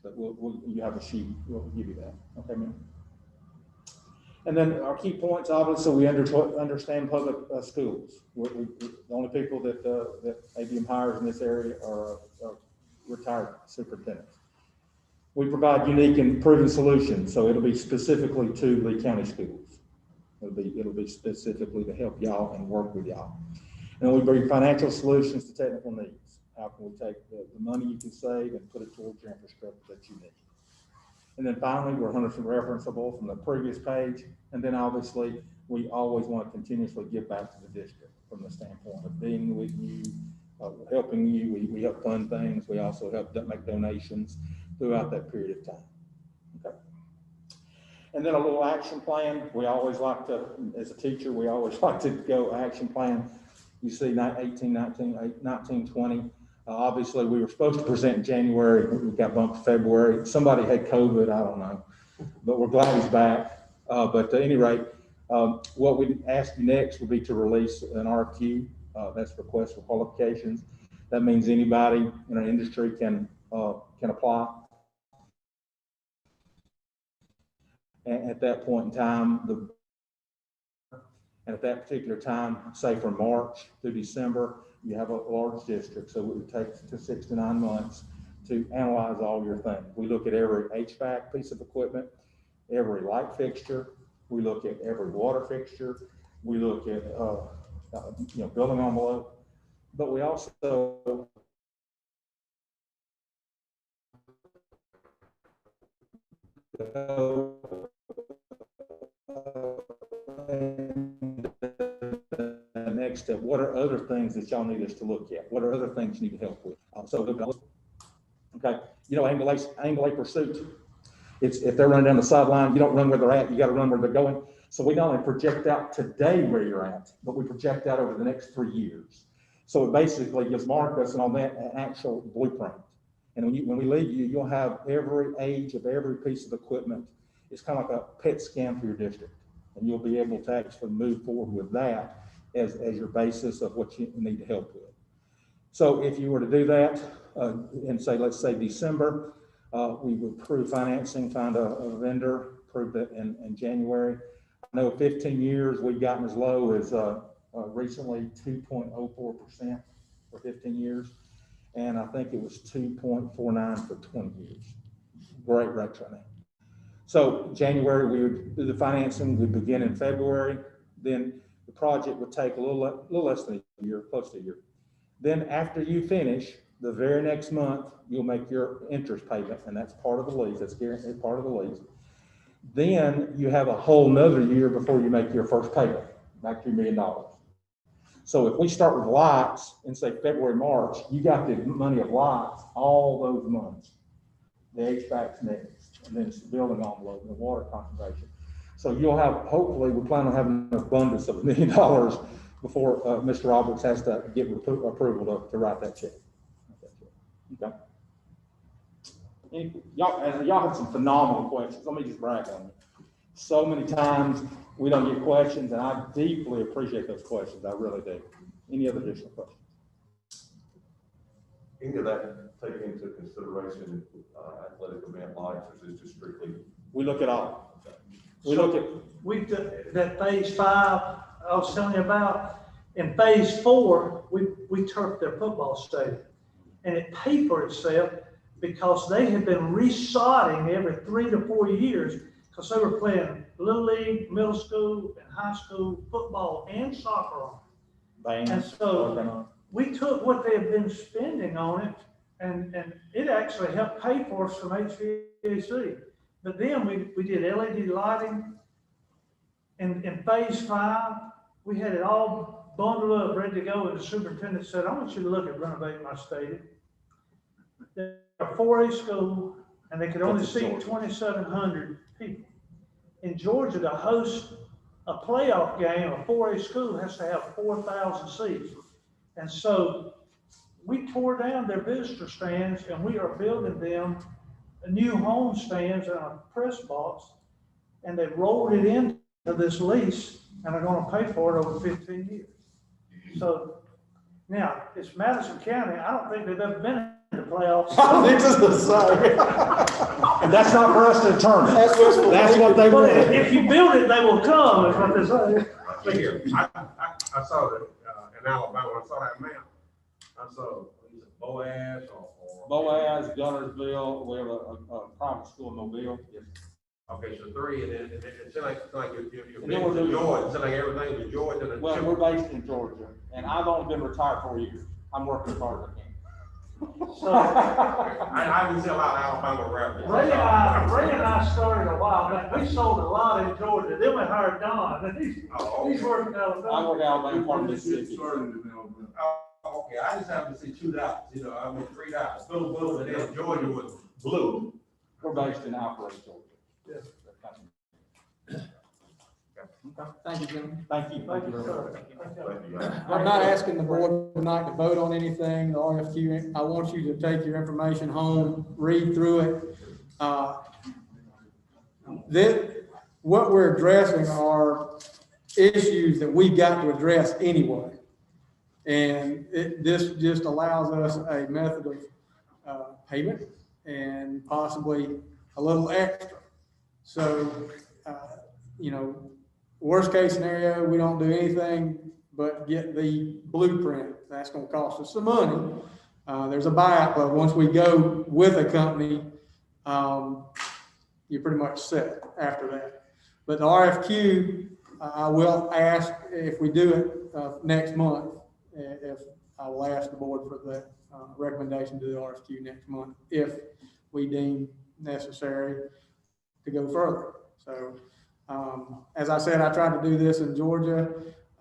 But you have a sheet, we'll give you that. Okay, man. And then our key points, obviously, we understand public schools. The only people that ABM hires in this area are retired superintendents. We provide unique and proven solutions, so it'll be specifically to Lee County schools. It'll be specifically to help y'all and work with y'all. And we bring financial solutions to technical needs. How can we take the money you can save and put it towards your infrastructure that you need? And then finally, we're 100% referenceable from the previous page. And then obviously, we always want to continuously give back to the district from the standpoint of being with you, helping you. We help fund things. We also help make donations throughout that period of time. Okay. And then a little action plan. We always like to, as a teacher, we always like to go action plan. You see 18, 19, 20. Obviously, we were supposed to present in January. We got bumped to February. Somebody had COVID, I don't know. But we're glad he's back. But at any rate, what we ask you next would be to release an RFQ. That's request for qualifications. That means anybody in our industry can apply. And at that point in time, at that particular time, say from March through December, you have a large district, so it would take to 6 to 9 months to analyze all your things. We look at every HVAC piece of equipment, every light fixture. We look at every water fixture. We look at building envelope, but we also next step, what are other things that y'all need us to look at? What are other things you need help with? Okay, angulate pursuit. It's if they're running down the sideline, you don't run where they're at, you got to run where they're going. So we not only project out today where you're at, but we project out over the next 3 years. So it basically gives Marcus and all that an actual blueprint. And when we leave you, you'll have every age of every piece of equipment. It's kind of like a PET scan for your district. And you'll be able to actually move forward with that as your basis of what you need help with. So if you were to do that and say, let's say December, we would approve financing, find a vendor, approve it in January. I know 15 years, we've gotten as low as recently 2.04% for 15 years. And I think it was 2.49 for 20 years. Great rates right now. So January, we would do the financing. We begin in February. Then the project would take a little less than a year, close to a year. Then after you finish, the very next month, you'll make your interest payment, and that's part of the lease. That's guaranteed part of the lease. Then you have a whole nother year before you make your first payment, back to $1 million. So if we start with lights and say February, March, you got the money of lights all those months. The HVAC's next, and then it's the building envelope and the water conservation. So you'll have, hopefully, we plan on having an abundance of $1 million before Mr. Roberts has to get approval to write that check. Okay. Y'all have some phenomenal questions. Let me just brag on you. So many times we don't get questions, and I deeply appreciate those questions. I really do. Any other additional questions? Any of that take into consideration athletic event lights, or is it just strictly? We look at all. We took that phase 5 I was telling you about. In phase 4, we turfed their football stadium, and it paid for itself because they had been resodding every 3 to 4 years because they were playing little league, middle school, and high school football and soccer on it. And so we took what they had been spending on it, and it actually helped pay for us from HVAC. But then we did LED lighting. In phase 5, we had it all bundled up, ready to go, and the superintendent said, I want you to look at renovating my stadium. They're a 4A school, and they could only seat 2,700 people. In Georgia, to host a playoff game, a 4A school has to have 4,000 seats. And so we tore down their visitor stands, and we are building them a new home stands and a press box, and they rolled it into this lease, and are going to pay for it over 15 years. So now it's Madison County. I don't think they've ever been in the playoffs. I think this is the and that's not for us to determine. That's what they want. If you build it, they will come, is what they say. Look here, I saw that in Alabama. I saw that map. I saw Boaz or Boaz, Gunnersville. We have a private school in Mobile. Yes. Okay, so 3, and then it seems like you're doing Georgia. It seems like everything's in Georgia. Well, we're based in Georgia, and I've only been retired 4 years. I'm working as hard as I can. So I can sell out Alabama rap. Ray and I started a while back. We sold a lot in Georgia. Then we hired Don, and he's working out. I work Alabama, part of Mississippi. Okay, I just happened to see $2, you know, I mean, $3. Still blue, and then Georgia was blue. We're based in Alpharetta, Georgia. Yes. Thank you, gentlemen. Thank you. Thank you, sir. Thank you. I'm not asking the board tonight to vote on anything, the RFQ. I want you to take your information home, read through it. What we're addressing are issues that we've got to address anyway. And this just allows us a method of payment and possibly a little extra. So, you know, worst case scenario, we don't do anything but get the blueprint. That's going to cost us some money. There's a buyout club. Once we go with a company, you're pretty much set after that. But the RFQ, I will ask if we do it next month, if I will ask the board for the recommendation to do the RFQ next month, if we deem necessary to go further. So, as I said, I tried to do this in Georgia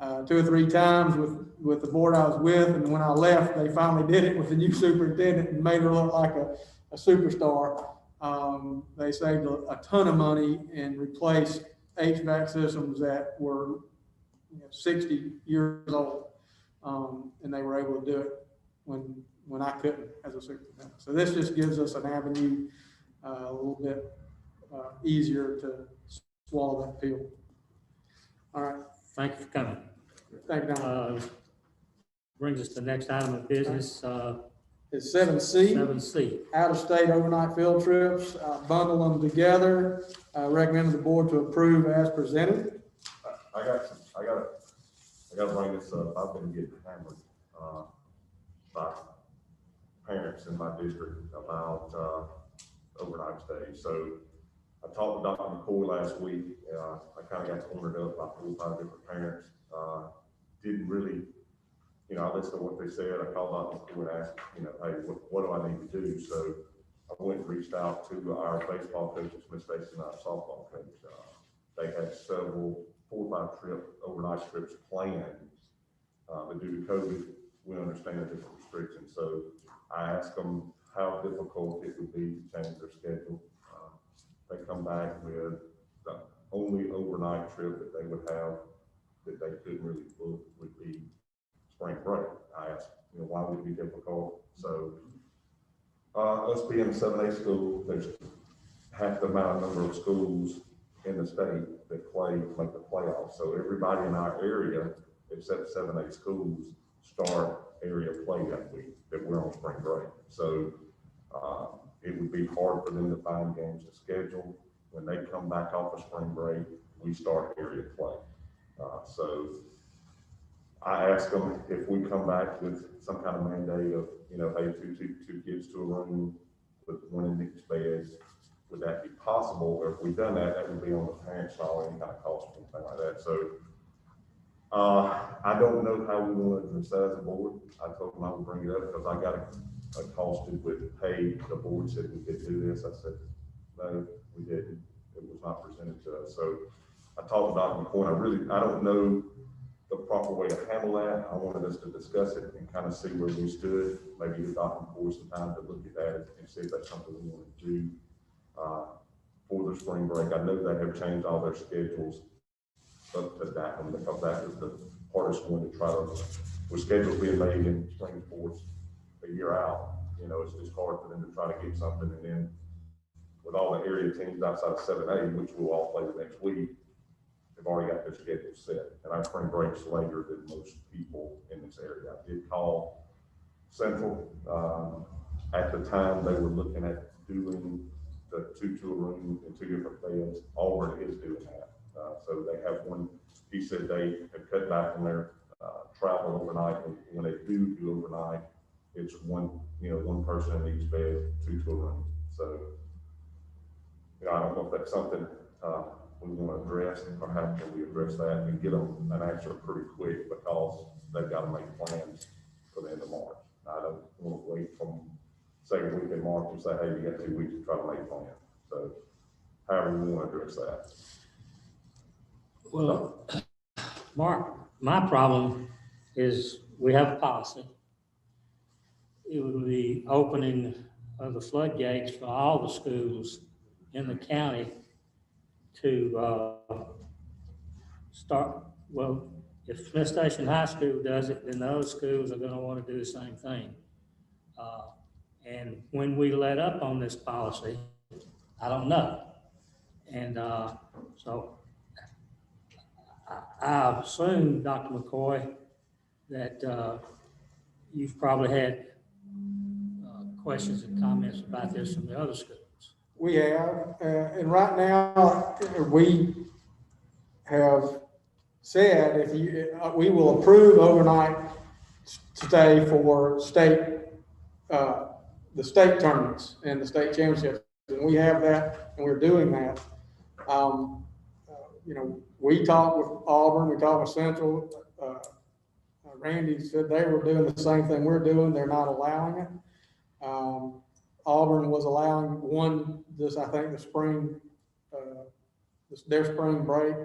2 or 3 times with the board I was with, and when I left, they finally did it with the new superintendent and made her look like a superstar. They saved a ton of money and replaced HVAC systems that were 60 years old, and they were able to do it when I couldn't as a superintendent. So this just gives us an avenue a little bit easier to swallow that pill. All right. Thank you for coming. Thank you, Don. Brings us to the next item of business. It's 7C. 7C. Out-of-state overnight field trips. Bundle them together. Recommend the board to approve as presented. I gotta bring this up. I've been getting hammered, by parents in my district about, overnight stays. So I talked to Dr. McCoy last week. I kind of got cornered up by 4 or 5 different parents. Didn't really, you know, I listened to what they said. I called Dr. McCoy and asked, you know, hey, what do I need to do? So I went and reached out to our baseball coaches, Miss Stacy and our softball coach. They had several 4 or 5 overnight trips planned. But due to COVID, we understand the different restrictions. So I asked them how difficult it would be to change their schedule. They come back with the only overnight trip that they would have that they couldn't really book would be spring break. I asked, you know, why would it be difficult? So us being a 7A school, there's half the amount of number of schools in the state that make the playoffs. So everybody in our area, except 7A schools, start area play that week that we're on spring break. So it would be hard for them to find games to schedule. When they come back off of spring break, we start area play. So I asked them if we come back with some kind of mandate of, you know, hey, two kids to a room with 1 in each bed, would that be possible? Or if we done that, that would be on the parents' side, any kind of cost or anything like that. So I don't know how we want to address that as a board. I told them I would bring it up because I got a costed with, hey, the board said we could do this. I said, no, we didn't. It was not presented to us. So I talked to Dr. McCoy. I don't know the proper way to handle that. I wanted us to discuss it and kind of see where we stood. Maybe give Dr. McCoy some time to look at that and see if that's something we want to do for the spring break. I know they have changed all their schedules up to that one because that was the hardest one to try to, with schedules being made in spring sports a year out, you know, it's hard for them to try to get something. And then with all the area teams outside of 7A, which we'll all play the next week, they've already got their schedule set. And our spring break's later than most people in this area. I did call Central. At the time, they were looking at doing the 2 to a room in 2 different beds. Auburn is doing that. So they have one. He said they have cut back on their travel overnight. And when they do overnight, it's one person in each bed, 2 to a room. So, you know, I don't know if that's something we want to address, or how can we address that and get them an answer pretty quick because they've got to make plans for the end of March. I don't want to wait from second week in March and say, hey, you got 2 weeks to try to make a plan. So however we want to address that. Well, Mark, my problem is we have a policy. It would be opening of the floodgates for all the schools in the county to start, well, if Smith Station High School does it, then the other schools are gonna wanna do the same thing. And when we let up on this policy, I don't know. And so I assume, Dr. McCoy, that you've probably had questions and comments about this from the other schools. We have, and right now, we have said if you, we will approve overnight stay for state, the state tournaments and the state championships. And we have that, and we're doing that. You know, we talked with Auburn, we talked with Central. Randy said they were doing the same thing we're doing. They're not allowing it. Auburn was allowing one, I think the spring, their spring break,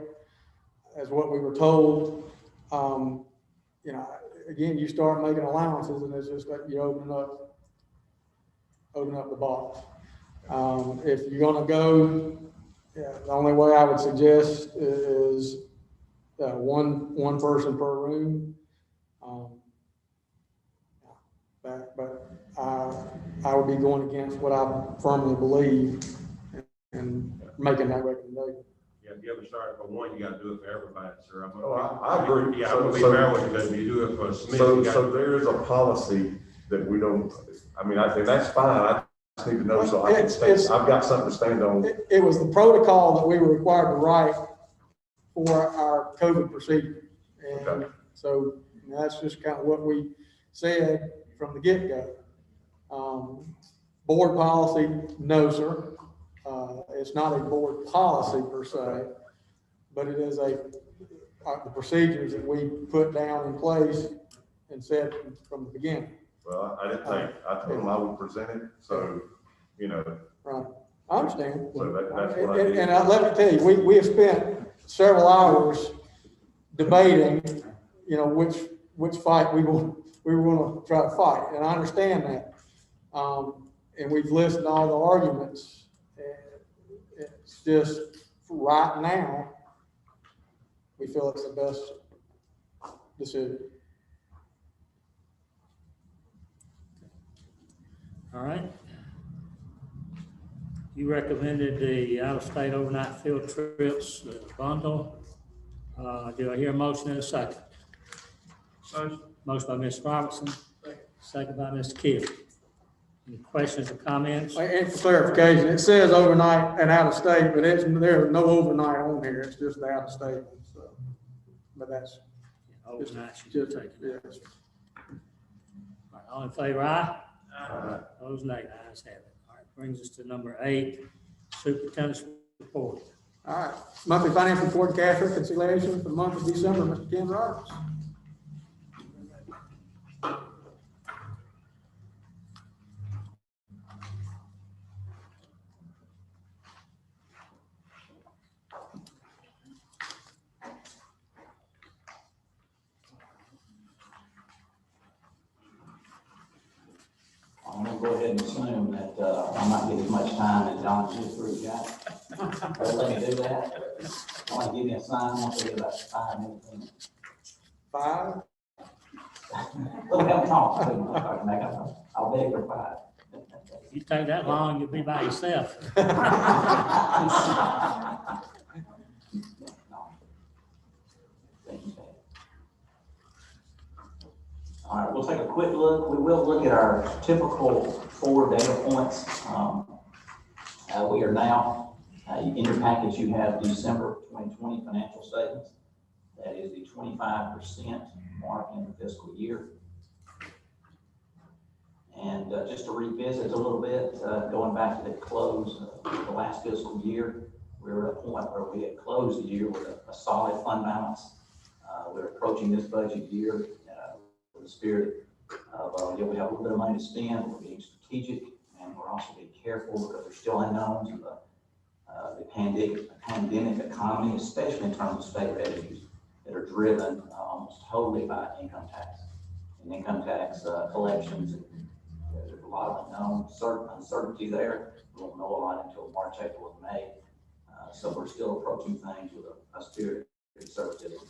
as what we were told. You know, again, you start making allowances, and it's just that you open up the box. If you're gonna go, the only way I would suggest is one person per room. But I would be going against what I firmly believe and making that recommendation. Yeah, if you ever start for one, you gotta do it for everybody, sir. I agree. Yeah, I'm gonna be fair with you, because you do it for Smith. So there is a policy that we don't, I mean, I think that's fine. I just need to know so I can stand, I've got something to stand on. It was the protocol that we were required to write for our COVID procedure. And Okay. so that's just kind of what we said from the get-go. Board policy, no, sir. It's not a board policy per se, but it is the procedures that we put down in place and said from the beginning. Well, I didn't think, I told them I would present it, so, you know. Right, I understand. So that's what I did. And let me tell you, we have spent several hours debating, you know, which fight we were going to try to fight, and I understand that. And we've listened to all the arguments, and it's just right now, we feel it's the best decision. All right. You recommended the out-of-state overnight field trips bundle. Do I hear a motion in a second? Motion. Motion by Ms. Robertson, second by Mr. Kidd. Any questions or comments? And for clarification, it says overnight and out of state, but there's no overnight on here. It's just the out of state one. So, but that's Overnight should be taken. yes. All right, all in favor, aye? Those nay, ayes have it. All right, brings us to number 8, superintendent's report. All right, monthly financial report, cash reconciliation for the month of December, Mr. Ken Roberts. I'm gonna go ahead and assume that, I might get as much time as John Shrewsbury got. But let me do that. I want to give you a sign, once I get about 5 minutes. 5? Don't have to talk too much, I can make up, I'll beg for 5. If you take that long, you'll be by yourself. All right, we'll take a quick look. We will look at our typical 4 data points. We are now, in your package, you have December 2020 financial statements. That is the 25% mark in the fiscal year. And just to revisit a little bit, going back to the close of the last fiscal year, we were at a point where we had closed the year with a solid fund balance. We're approaching this budget year with the spirit Yeah, we have a little bit of money to spend, we're being strategic, and we're also being careful because there's still unknowns in the pandemic economy, especially in terms of state revenues that are driven almost totally by income tax and income tax collections. And there's a lot of uncertainty there. We won't know a lot until March, April, and May. So we're still approaching things with a spirit of conservatism.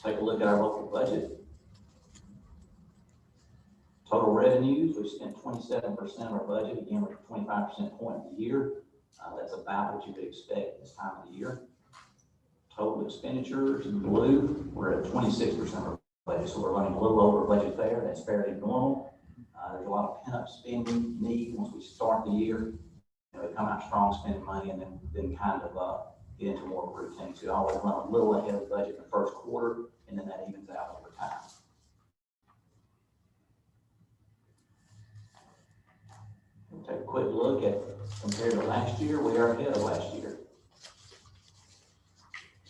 Take a look at our local budget. Total revenues, we spent 27% of our budget, again, we're at 25% point of the year. That's about what you would expect this time of the year. Total expenditures in blue, we're at 26% of our budget, so we're running a little over budget there. That's fairly normal. There's a lot of pent-up spending need once we start the year. You know, we come out strong spending money and then kind of get into more of a routine. So we always run a little ahead of budget in the first quarter, and then that evens out over time. Take a quick look at, compared to last year, we are ahead of last year.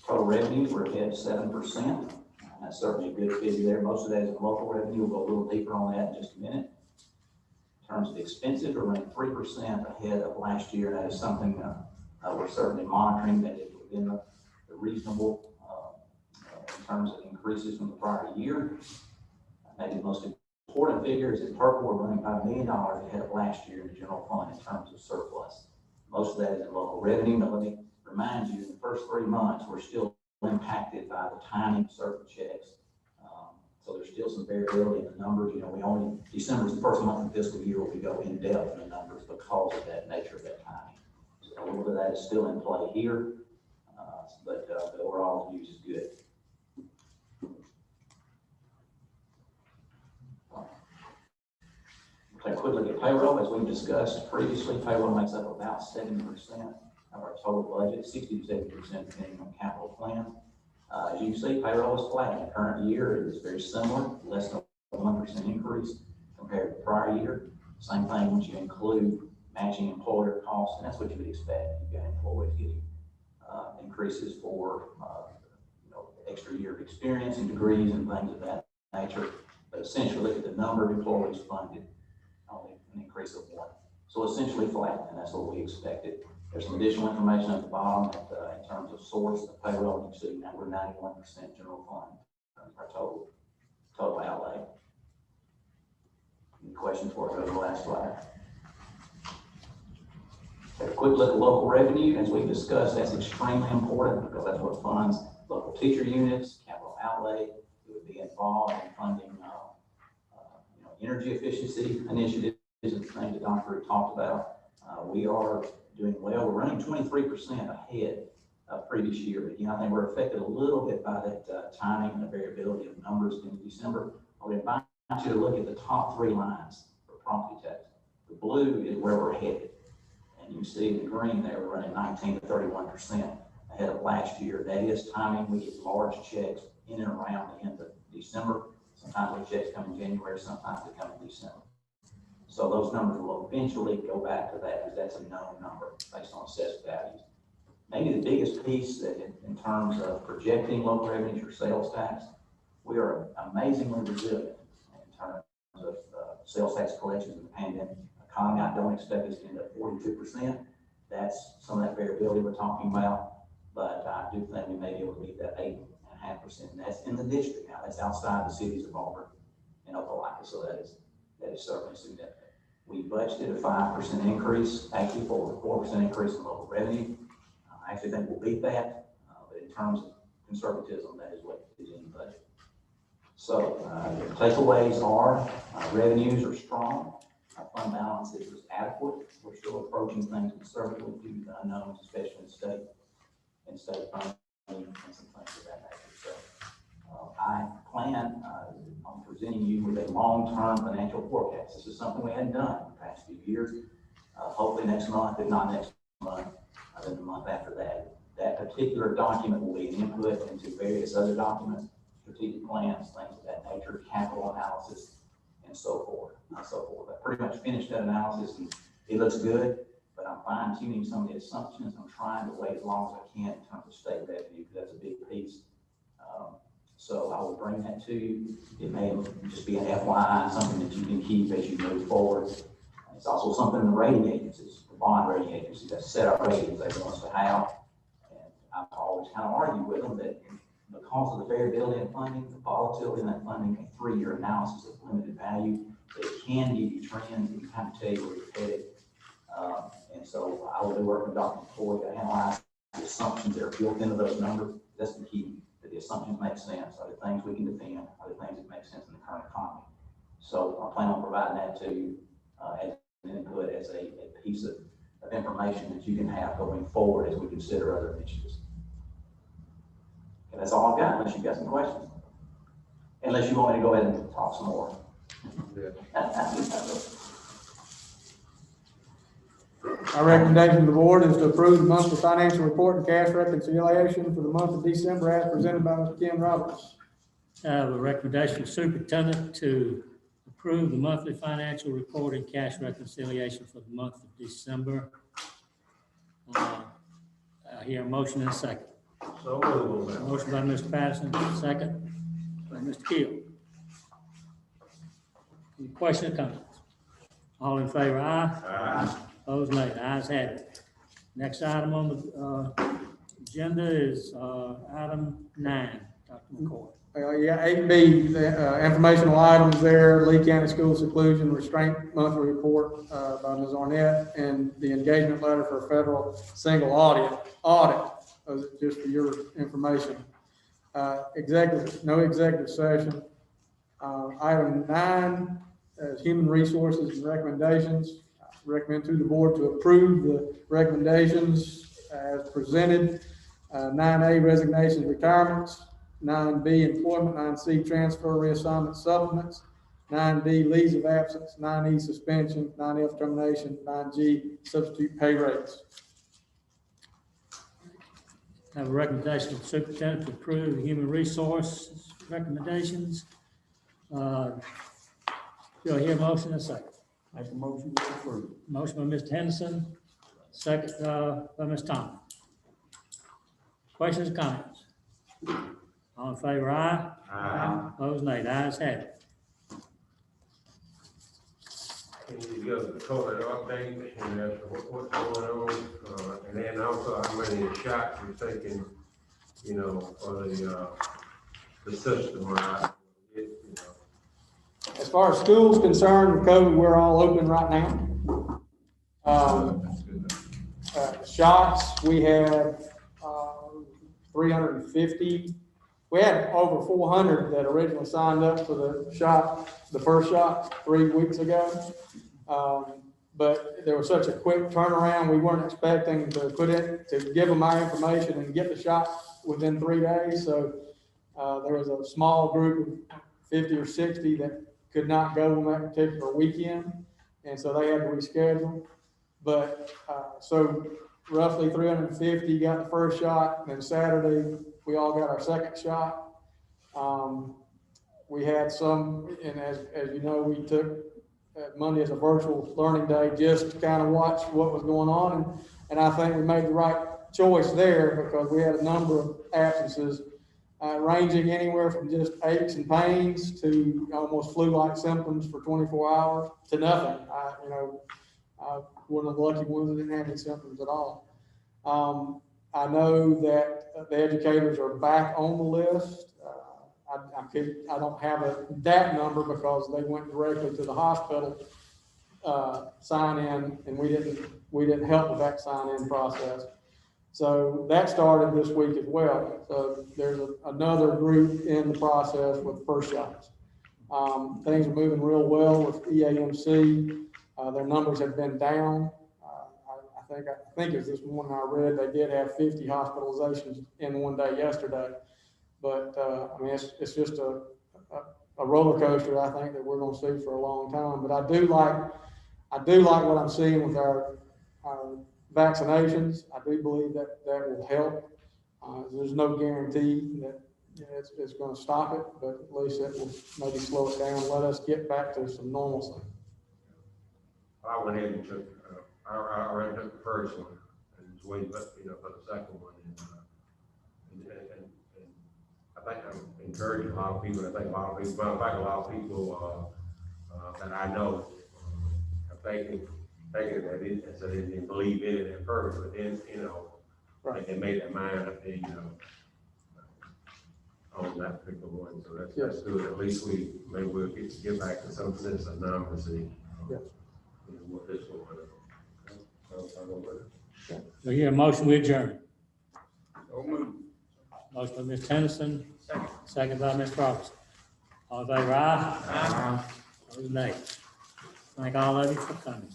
Total revenues, we're ahead 7%. That's certainly a good figure there. Most of that is in local revenue. We'll go a little deeper on that in just a minute. In terms of expenses, we're running 3% ahead of last year. That is something we're certainly monitoring, that is within the reasonable in terms of increases from the prior year. Maybe the most important figure is that Purple, we're running $5 million ahead of last year in the general fund in terms of surplus. Most of that is in local revenue. Now, let me remind you, in the first 3 months, we're still impacted by the timing of certain checks. So there's still some variability in the numbers. You know, December is the first month of the fiscal year where we go in depth in the numbers because of that nature of that timing. So a little bit of that is still in play here, but the overall news is good. Take a quick look at payroll. As we've discussed previously, payroll makes up about 70% of our total budget, 60 to 70% depending on capital plan. As you can see, payroll is flat. In the current year, it is very similar, less than a 1% increase compared to the prior year. Same thing once you include matching employer costs, and that's what you would expect. You've got employees getting increases for extra year of experience and degrees and things of that nature. But essentially, look at the number of employees funded, only an increase of 1. So essentially flat, and that's what we expected. There's some additional information at the bottom in terms of source of payroll. You see that we're 91% general fund, our total outlay. Any questions before I go to the last slide? Take a quick look at local revenue. As we discussed, that's extremely important because that's what funds local teacher units, capital outlay. It would be involved in funding energy efficiency initiatives and things that Dr. talked about. We are doing well. We're running 23% ahead of previous year. But again, I think we're affected a little bit by that timing and the variability of numbers in December. I would invite you to look at the top 3 lines for property tax. The blue is where we're headed. And you can see in the green there, we're running 19 to 31% ahead of last year. That is timing. We get large checks in and around the end of December. Sometimes those checks come in January, sometimes they come in December. So those numbers will eventually go back to that because that's a known number based on assessed values. Maybe the biggest piece that in terms of projecting local revenues or sales tax, we are amazingly resilient in terms of sales tax collections in the pandemic economy. I don't expect us to end up 42%. That's some of that variability we're talking about, but I do think we may be able to meet that 8.5%. And that's in the district now. That's outside the cities of Auburn and Opelika, so that is certainly significant. We budgeted a 5% increase, actually for a 4% increase in local revenue. I actually think we'll beat that, but in terms of conservatism, that is what is in the budget. So the takeaways are revenues are strong, fund balance is adequate. We're still approaching things conservatively due to the unknowns, especially in state funding and some things of that nature. So I plan on presenting you with a long-term financial forecast. This is something we hadn't done in the past few years. Hopefully next month, if not next month, then the month after that. That particular document will be an input into various other documents, strategic plans, things of that nature, capital analysis, and so forth. I pretty much finished that analysis and it looks good, but I'm fine-tuning some of the assumptions. I'm trying to wait as long as I can in terms of state revenue because that's a big piece. So I will bring that to you. It may just be an FYI, something that you can keep as you move forward. It's also something the rating agencies, the bond rating agencies that set our ratings they want us to have. And I've always kind of argued with them that because of the variability in funding, the volatility in that funding, a 3-year analysis of limited value, that it can give you trends and kind of tell you where you're headed. And so I will be working with Dr. McCoy to analyze the assumptions that are built into those numbers. That's the key, that the assumptions make sense. Are the things we can defend? Are the things that make sense in the current economy? So I plan on providing that to you as an input, as a piece of information that you can have going forward as we consider other initiatives. And that's all I've got, unless you've got some questions. Unless you want me to go ahead and talk some more. Our recommendation to the board is to approve the monthly financial report and cash reconciliation for the month of December as presented by Mr. Ken Roberts. I have a recommendation from superintendent to approve the monthly financial report and cash reconciliation for the month of December. I hear a motion and a second. So moved. Motion by Mr. Patterson, second by Mr. Keel. Any questions or comments? All in favor, aye? Aye. Opposed, nay. The ayes have it. Next item on the agenda is item 9, Dr. McCoy. Yeah, 8B, informational items there, Lee County School Seclusion Restraint Monthly Report by Ms. Arnett, and the engagement letter for a federal single audit, just for your information. No executive session. Item 9 is human resources and recommendations. I recommend to the board to approve the recommendations as presented. 9A, resignations, retirements. 9B, employment. 9C, transfer, reassignment, supplements. 9D, leaves of absence. 9E, suspension. 9F, termination. 9G, substitute pay rates. I have a recommendation from the superintendent to approve human resources recommendations. Do I hear a motion and a second? Make a motion to approve. Motion by Mr. Henderson, second by Ms. Thomas. Questions, comments? All in favor, aye? Aye. Opposed, nay. The ayes have it. Can you give a COVID update and that's what's going on? And then also how many shots you're taking, you know, for the system, right? As far as school's concerned, with COVID, we're all open right now. Shots, we have 350. We had over 400 that originally signed up for the first shot 3 weeks ago. But there was such a quick turnaround, we weren't expecting to give them our information and get the shot within 3 days. So there was a small group of 50 or 60 that could not go on that particular weekend, and so they had to reschedule. But so roughly 350 got the first shot, and then Saturday we all got our second shot. We had some, and as you know, we took Monday as a virtual learning day just to kind of watch what was going on, and I think we made the right choice there because we had a number of absences. Ranging anywhere from just aches and pains to almost flu-like symptoms for 24 hours to nothing. One of the lucky ones that didn't have any symptoms at all. I know that the educators are back on the list. I don't have that number because they went directly to the hospital sign in, and we didn't help with that sign in process. So that started this week as well. So there's another group in the process with first shots. Things are moving real well with EAMC. Their numbers have been down. I think it's this morning I read they did have 50 hospitalizations in one day yesterday. But I mean, it's just a roller coaster, I think, that we're going to see for a long time. But I do like what I'm seeing with our vaccinations. I do believe that will help. There's no guarantee that it's going to stop it, but at least it will maybe slow it down and let us get back to some normalcy. I went ahead and took, I already took the first one and was waiting, for the second one. And I think I'm in encouraging a lot of people, and I think a lot of people, matter of fact, a lot of people, that I know have thinking that it, and so they didn't believe in it at first, but then, you know, like they made their mind up, and, you know, on that particular one, so that's good. At least maybe we'll get back to some sense of normalcy. Yeah. You know, what this one. I'll go with it. Do you hear a motion we adjourn? So moved. Motion by Ms. Tennyson, second by Ms. Robertson. All in favor, aye? Aye. Opposed, nay. Thank all of you for coming.